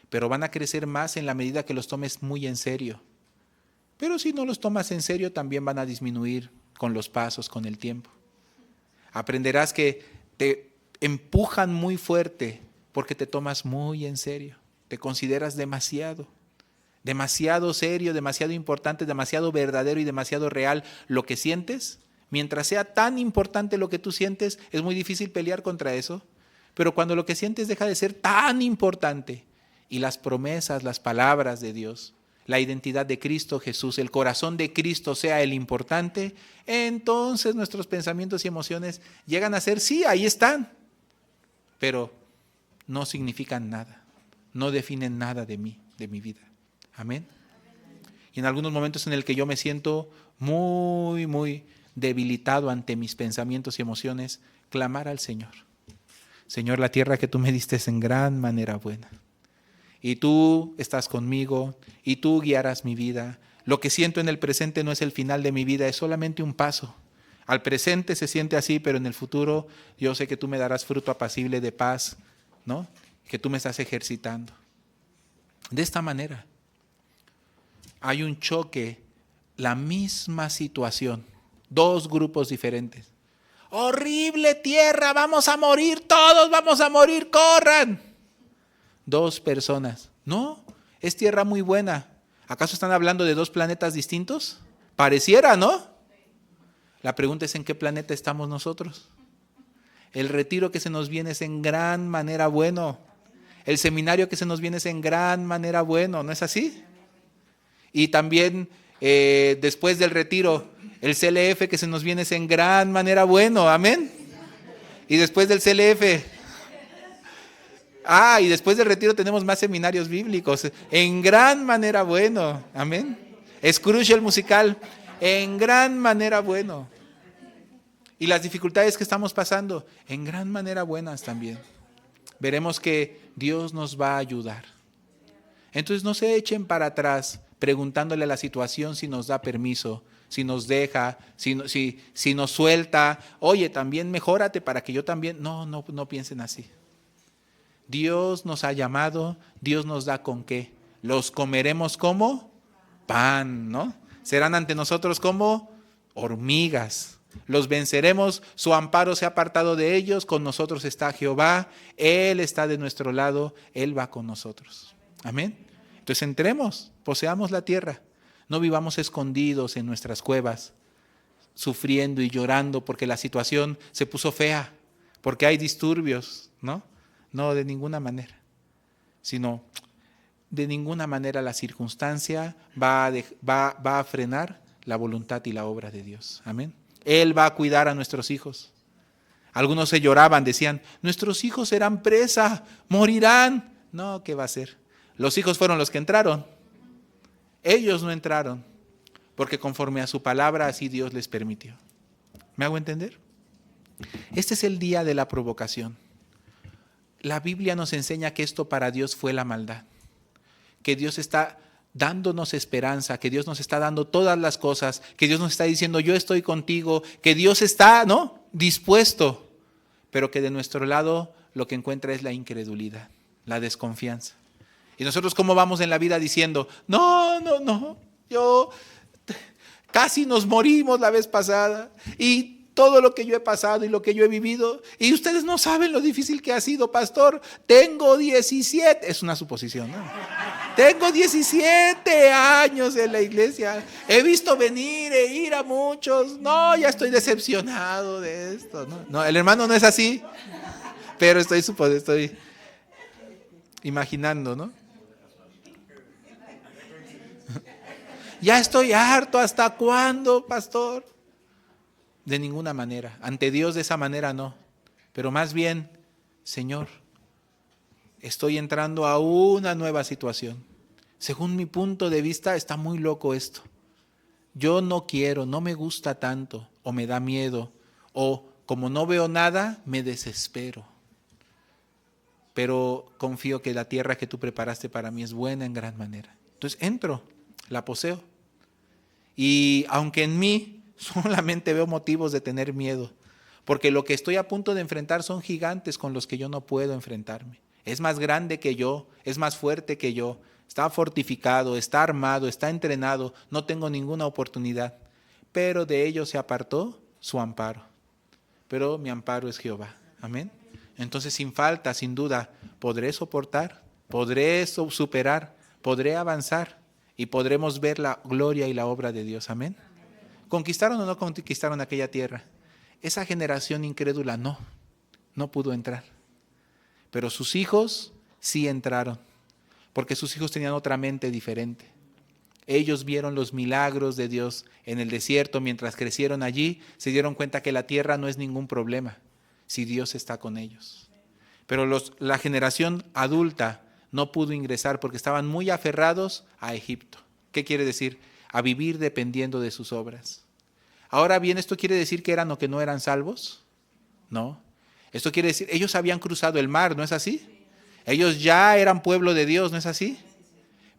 pero van a crecer más en la medida que los tomes muy en serio. Pero si no los tomas en serio, también van a disminuir con los pasos, con el tiempo. Aprenderás que te empujan muy fuerte porque te tomas muy en serio. Te consideras demasiado serio, demasiado importante, demasiado verdadero y demasiado real lo que sientes Mientras sea tan importante lo que tú sientes, es muy difícil pelear contra eso. Pero cuando lo que sientes deja de ser tan importante y las promesas, las palabras de Dios, la identidad de Cristo Jesús, el corazón de Cristo sea el importante, entonces nuestros pensamientos y emociones llegan a ser, sí, ahí están, pero no significan nada, no definen nada de mí, de mi vida. Amén. Y en algunos momentos en el que yo me siento muy debilitado ante mis pensamientos y emociones, clamar al Señor. Señor, la tierra que tú me diste es en gran manera buena. Y tú estás conmigo y tú guiarás mi vida. Lo que siento en el presente no es el final de mi vida, es solamente un paso. Al presente se siente así, pero en el futuro yo sé que tú me darás fruto apacible de paz, ¿no? Que tú me estás ejercitando. De esta manera hay un choque, la misma situación, dos grupos diferentes. Horrible tierra, vamos a morir, todos vamos a morir, corran. Dos personas. No, es tierra muy buena. ¿Acaso están hablando de dos planetas distintos? Pareciera, ¿no? La pregunta es: ¿en qué planeta estamos nosotros? El retiro que se nos viene es en gran manera bueno. El seminario que se nos viene es en gran manera bueno, ¿no es así? Y también después del retiro, el CLF que se nos viene es en gran manera bueno, amén. Y después del CLF, y después del retiro tenemos más seminarios bíblicos, en gran manera bueno, amén. Scrooge el musical, en gran manera bueno. Y las dificultades que estamos pasando, en gran manera buenas también. Veremos que Dios nos va a ayudar. Entonces no se echen para atrás preguntándole a la situación si nos da permiso, si nos deja, si nos suelta. Oye, también mejórate para que yo también. No piensen así. Dios nos ha llamado, Dios nos da con qué. Los comeremos como pan, ¿no? Serán ante nosotros como hormigas. Los venceremos, su amparo se ha apartado de ellos, con nosotros está Jehová, Él está de nuestro lado, Él va con nosotros. Amén. Entonces entremos, poseamos la tierra, no vivamos escondidos en nuestras cuevas, sufriendo y llorando porque la situación se puso fea, porque hay disturbios, ¿no? No, de ninguna manera, sino de ninguna manera la circunstancia va a frenar la voluntad y la obra de Dios. Amén. Él va a cuidar a nuestros hijos. Algunos se lloraban, decían, nuestros hijos serán presa, morirán. No, ¿qué va a hacer? Los hijos fueron los que entraron. Ellos no entraron, porque conforme a su palabra así Dios les permitió. ¿Me hago entender? Este es el día de la provocación. La Biblia nos enseña que esto para Dios fue la maldad, que Dios está dándonos esperanza, que Dios nos está dando todas las cosas, que Dios nos está diciendo yo estoy contigo, que Dios está, ¿no?, dispuesto, pero que de nuestro lado lo que encuentra es la incredulidad, la desconfianza. Y nosotros, ¿cómo vamos en la vida diciendo, no, yo casi nos morimos la vez pasada y todo lo que yo he pasado y lo que yo he vivido, y ustedes no saben lo difícil que ha sido, pastor, tengo 17, es una suposición, ¿no? Tengo 17 años en la iglesia, he visto venir e ir a muchos, ya estoy decepcionado de esto, no, el hermano no es así, pero estoy imaginando, ¿no? Ya estoy harto, ¿hasta cuándo, pastor? De ninguna manera, ante Dios de esa manera no, pero más bien, Señor, estoy entrando a una nueva situación. Según mi punto de vista está muy loco esto. Yo no quiero, no me gusta tanto, o me da miedo, o como no veo nada, me desespero. Pero confío que la tierra que tú preparaste para mí es buena en gran manera. Entonces entro, la poseo. Y aunque en mí solamente veo motivos de tener miedo, porque lo que estoy a punto de enfrentar son gigantes con los que yo no puedo enfrentarme. Es más grande que yo, es más fuerte que yo, está fortificado, está armado, está entrenado, no tengo ninguna oportunidad. Pero de ellos se apartó su amparo. Pero mi amparo es Jehová. Amén. Entonces, sin falta, sin duda, podré soportar, podré superar, podré avanzar y podremos ver la gloria y la obra de Dios. Amén. ¿Conquistaron o no conquistaron aquella tierra? Esa generación incrédula no pudo entrar. Pero sus hijos sí entraron, porque sus hijos tenían otra mente diferente. Ellos vieron los milagros de Dios en el desierto mientras crecieron allí, se dieron cuenta que la tierra no es ningún problema si Dios está con ellos. Pero la generación adulta no pudo ingresar porque estaban muy aferrados a Egipto. ¿Qué quiere decir? A vivir dependiendo de sus obras. Ahora bien, ¿esto quiere decir que eran o que no eran salvos? No. Esto quiere decir, ellos habían cruzado el mar, ¿no es así? Ellos ya eran pueblo de Dios, ¿no es así?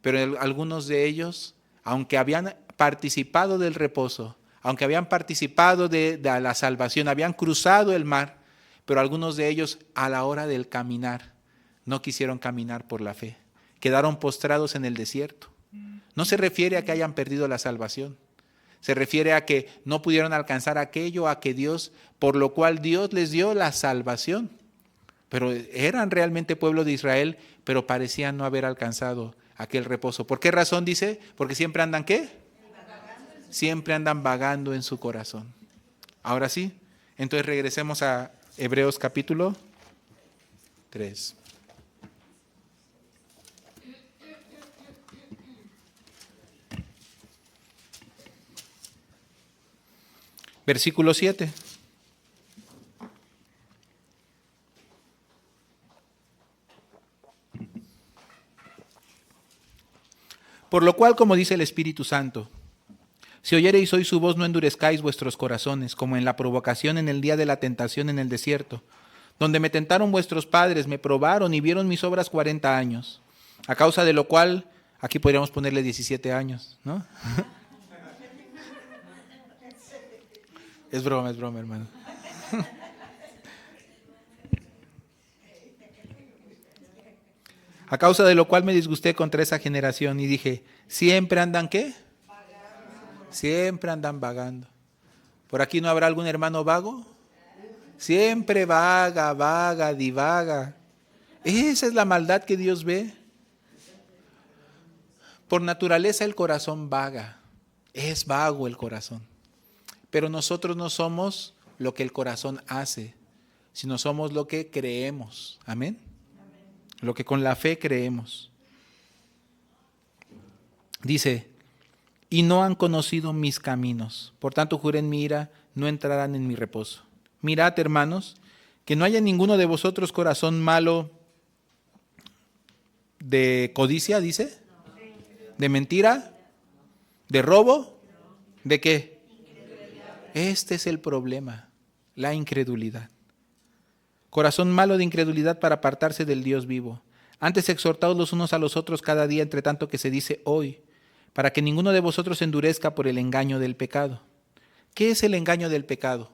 Pero algunos de ellos, aunque habían participado del reposo, aunque habían participado de la salvación, habían cruzado el mar, pero algunos de ellos a la hora del caminar no quisieron caminar por la fe. Quedaron postrados en el desierto. No se refiere a que hayan perdido la salvación. Se refiere a que no pudieron alcanzar aquello a que Dios, por lo cual Dios les dio la salvación. Pero eran realmente pueblo de Israel, pero parecían no haber alcanzado aquel reposo. ¿Por qué razón dice? Porque siempre andan ¿qué? Siempre andan vagando en su corazón. Ahora sí, entonces regresemos a Hebreos capítulo 3. Versículo 7. Por lo cual, como dice el Espíritu Santo, si oyereis hoy su voz, no endurezcáis vuestros corazones, como en la provocación en el día de la tentación en el desierto, donde me tentaron vuestros padres, me probaron y vieron mis obras 40 años, a causa de lo cual, aquí podríamos ponerle 17 años, ¿no? Es broma, hermano. A causa de lo cual me disgusté contra esa generación y dije, ¿siempre andan qué? Siempre andan vagando. ¿Por aquí no habrá algún hermano vago? Siempre vaga, divaga. Esa es la maldad que Dios ve. Por naturaleza el corazón vaga. Es vago el corazón. Pero nosotros no somos lo que el corazón hace, sino somos lo que creemos. Amén. Lo que con la fe creemos. Dice, y no han conocido mis caminos. Por tanto, juré en mi ira, no entrarán en mi reposo. Mirad, hermanos, que no haya ninguno de vosotros corazón malo de codicia, dice, de mentira, de robo, ¿de qué? Este es el problema, la incredulidad. Corazón malo de incredulidad para apartarse del Dios vivo. Antes exhortaos los unos a los otros cada día, entre tanto que se dice hoy, para que ninguno de vosotros se endurezca por el engaño del pecado. ¿Qué es el engaño del pecado?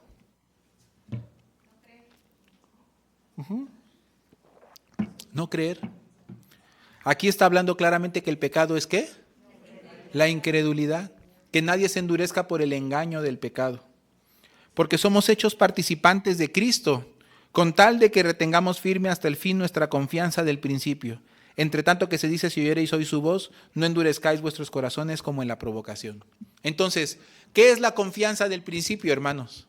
No creer. Aquí está hablando claramente que el pecado es ¿qué? La incredulidad. Que nadie se endurezca por el engaño del pecado. Porque somos hechos participantes de Cristo, con tal de que retengamos firme hasta el fin nuestra confianza del principio. Entre tanto que se dice, si oyereis hoy su voz, no endurezcáis vuestros corazones como en la provocación. Entonces, ¿qué es la confianza del principio, hermanos?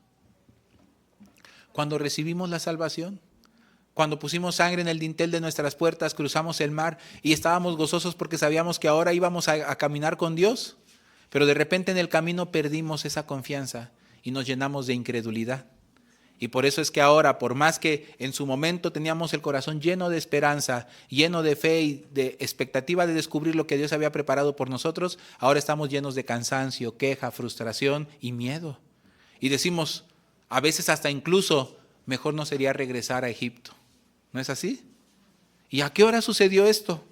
Cuando recibimos la salvación, cuando pusimos sangre en el dintel de nuestras puertas, cruzamos el mar y estábamos gozosos porque sabíamos que ahora íbamos a caminar con Dios, pero de repente en el camino perdimos esa confianza y nos llenamos de incredulidad. Y por eso es que ahora, por más que en su momento teníamos el corazón lleno de esperanza, lleno de fe y de expectativa de descubrir lo que Dios había preparado por nosotros, ahora estamos llenos de cansancio, queja, frustración y miedo. Y decimos, a veces hasta incluso, mejor no sería regresar a Egipto. ¿No es así? ¿Y a qué hora sucedió esto?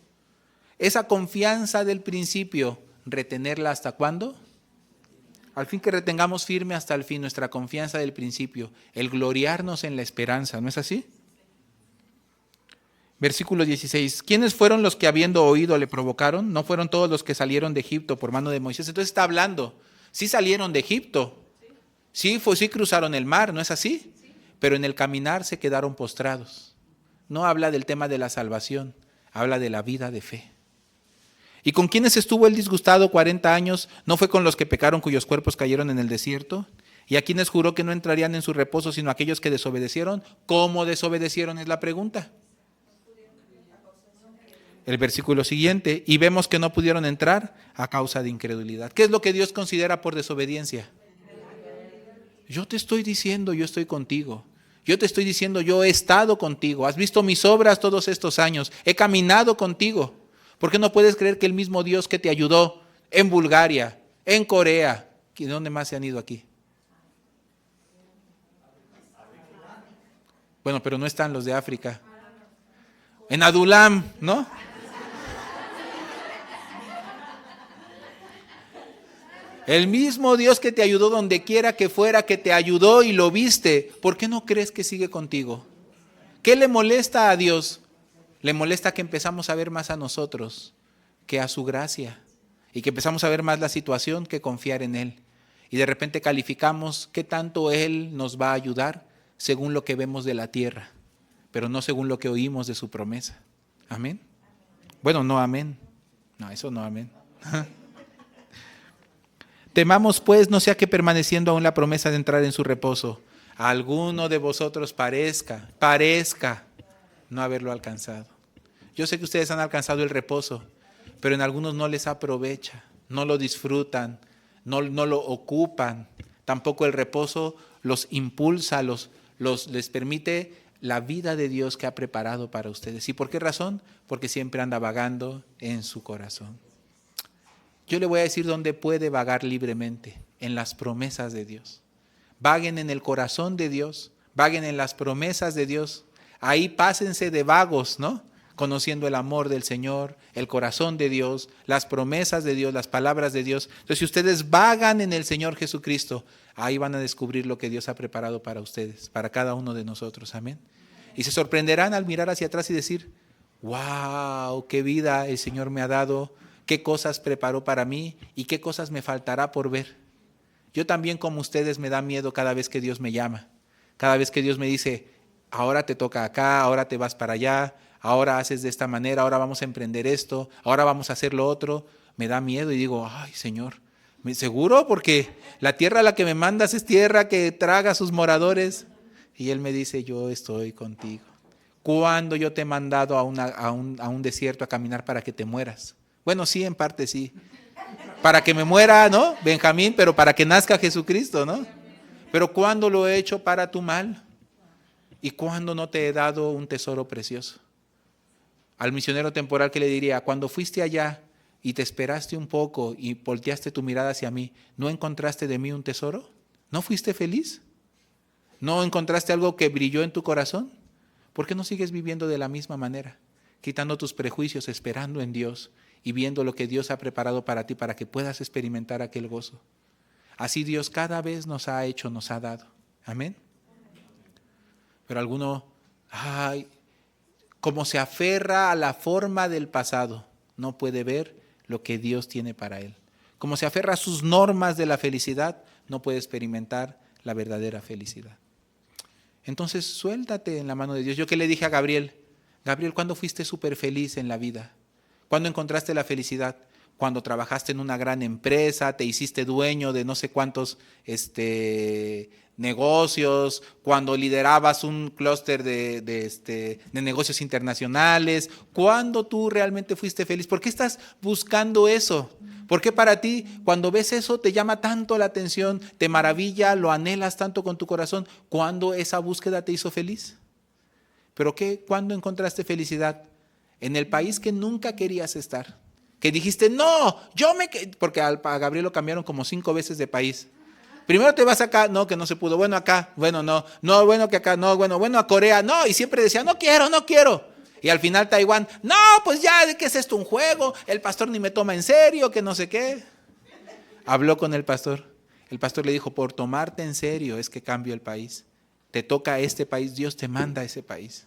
Esa confianza del principio, ¿retenerla hasta cuándo? Al fin que retengamos firme hasta el fin nuestra confianza del principio, el gloriarnos en la esperanza, ¿no es así? Versículo 16. ¿Quiénes fueron los que habiendo oído le provocaron? ¿No fueron todos los que salieron de Egipto por mano de Moisés? Entonces está hablando, sí salieron de Egipto, sí cruzaron el mar, ¿no es así? Pero en el caminar se quedaron postrados. No habla del tema de la salvación, habla de la vida de fe. ¿Y con quiénes estuvo él disgustado 40 años? ¿No fue con los que pecaron cuyos cuerpos cayeron en el desierto? ¿Y a quienes juró que no entrarían en su reposo sino aquellos que desobedecieron? ¿Cómo desobedecieron es la pregunta? El versículo siguiente, y vemos que no pudieron entrar a causa de incredulidad. ¿Qué es lo que Dios considera por desobediencia? Yo te estoy diciendo, yo estoy contigo. Yo te estoy diciendo, yo he estado contigo. Has visto mis obras todos estos años. He caminado contigo. ¿Por qué no puedes creer que el mismo Dios que te ayudó en Bulgaria, en Corea, ¿de dónde más se han ido aquí? Bueno, pero no están los de África. En Adulam, ¿no? El mismo Dios que te ayudó donde quiera que fuera, que te ayudó y lo viste, ¿por qué no crees que sigue contigo? ¿Qué le molesta a Dios? Le molesta que empezamos a ver más a nosotros que a su gracia y que empezamos a ver más la situación que confiar en Él. Y de repente calificamos qué tanto Él nos va a ayudar según lo que vemos de la tierra, pero no según lo que oímos de su promesa. ¿Amén? Bueno, no amén. No, eso no amén. Temamos pues, no sea que permaneciendo aún la promesa de entrar en su reposo, a alguno de vosotros parezca no haberlo alcanzado. Yo sé que ustedes han alcanzado el reposo, pero en algunos no les aprovecha, no lo disfrutan, no lo ocupan. Tampoco el reposo los impulsa, les permite la vida de Dios que ha preparado para ustedes. ¿Y por qué razón? Porque siempre anda vagando en su corazón. Yo le voy a decir dónde puede vagar libremente, en las promesas de Dios. Vaguen en el corazón de Dios, vaguen en las promesas de Dios. Ahí pásense de vagos, ¿no? Conociendo el amor del Señor, el corazón de Dios, las promesas de Dios, las palabras de Dios. Entonces, si ustedes vagan en el Señor Jesucristo, ahí van a descubrir lo que Dios ha preparado para ustedes, para cada uno de nosotros. Amén. Y se sorprenderán al mirar hacia atrás y decir, wow, qué vida el Señor me ha dado, qué cosas preparó para mí y qué cosas me faltará por ver. Yo también, como ustedes, me da miedo cada vez que Dios me llama, cada vez que Dios me dice, ahora te toca acá, ahora te vas para allá, ahora haces de esta manera, ahora vamos a emprender esto, ahora vamos a hacer lo otro. Me da miedo y digo, ay Señor, ¿seguro? Porque la tierra a la que me mandas es tierra que traga a sus moradores. Y Él me dice, yo estoy contigo. ¿Cuándo yo te he mandado a un desierto a caminar para que te mueras? Bueno, sí, en parte sí. Para que me muera, ¿no? Benjamín, pero para que nazca Jesucristo, ¿no? Pero ¿cuándo lo he hecho para tu mal? ¿Y cuándo no te he dado un tesoro precioso? Al misionero temporal, ¿qué le diría? Cuando fuiste allá y te esperaste un poco y volteaste tu mirada hacia mí, ¿no encontraste de mí un tesoro? ¿No fuiste feliz? ¿No encontraste algo que brilló en tu corazón? ¿Por qué no sigues viviendo de la misma manera? Quitando tus prejuicios, esperando en Dios y viendo lo que Dios ha preparado para ti, para que puedas experimentar aquel gozo. Así Dios cada vez nos ha hecho, nos ha dado. Amén. Pero alguno, como se aferra a la forma del pasado, no puede ver lo que Dios tiene para él. Como se aferra a sus normas de la felicidad, no puede experimentar la verdadera felicidad. Entonces, suéltate en la mano de Dios. Yo que le dije a Gabriel, ¿cuándo fuiste súper feliz en la vida? ¿Cuándo encontraste la felicidad? Cuando trabajaste en una gran empresa, te hiciste dueño de no sé cuántos negocios, cuando liderabas un clúster de negocios internacionales. ¿Cuándo tú realmente fuiste feliz? ¿Por qué estás buscando eso? ¿Por qué para ti, cuando ves eso, te llama tanto la atención, te maravilla, lo anhelas tanto con tu corazón? ¿Cuándo esa búsqueda te hizo feliz? ¿Pero qué? ¿Cuándo encontraste felicidad? En el país que nunca querías estar. Que dijiste, no, porque a Gabriel lo cambiaron como 5 veces de país. Primero te vas acá, no, que no se pudo. Bueno, acá, bueno, no, bueno, que acá, no, bueno, a Corea, no. Y siempre decía, no quiero. Y al final Taiwán, no, pues ya, ¿de qué es esto? ¿Un juego? El pastor ni me toma en serio, que no sé qué. Habló con el pastor. El pastor le dijo, por tomarte en serio es que cambio el país. Te toca a este país, Dios te manda a ese país.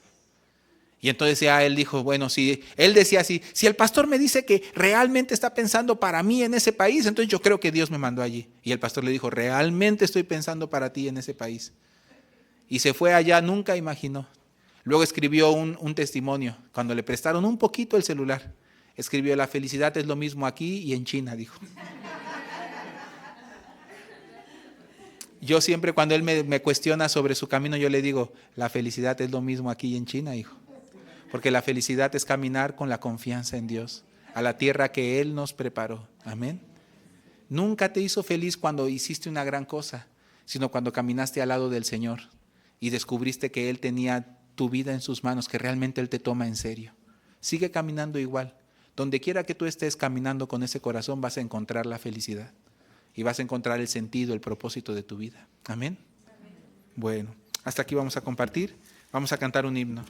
Y entonces ya él dijo, bueno, si él decía así, si el pastor me dice que realmente está pensando para mí en ese país, entonces yo creo que Dios me mandó allí. Y el pastor le dijo, realmente estoy pensando para ti en ese país. Y se fue allá, nunca imaginó. Luego escribió un testimonio, cuando le prestaron un poquito el celular. escribió: la felicidad es lo mismo aquí y en China, dijo. Yo siempre, cuando él me cuestiona sobre su camino, yo le digo: la felicidad es lo mismo aquí y en China, hijo. Porque la felicidad es caminar con la confianza en Dios, a la tierra que Él nos preparó. Amén. Nunca te hizo feliz cuando hiciste una gran cosa, sino cuando caminaste al lado del Señor y descubriste que Él tenía tu vida en sus manos, que realmente Él te toma en serio. Sigue caminando igual. Donde quiera que tú estés caminando con ese corazón, vas a encontrar la felicidad y vas a encontrar el sentido, el propósito de tu vida. Amén. Bueno, hasta aquí vamos a compartir. Vamos a cantar un himno.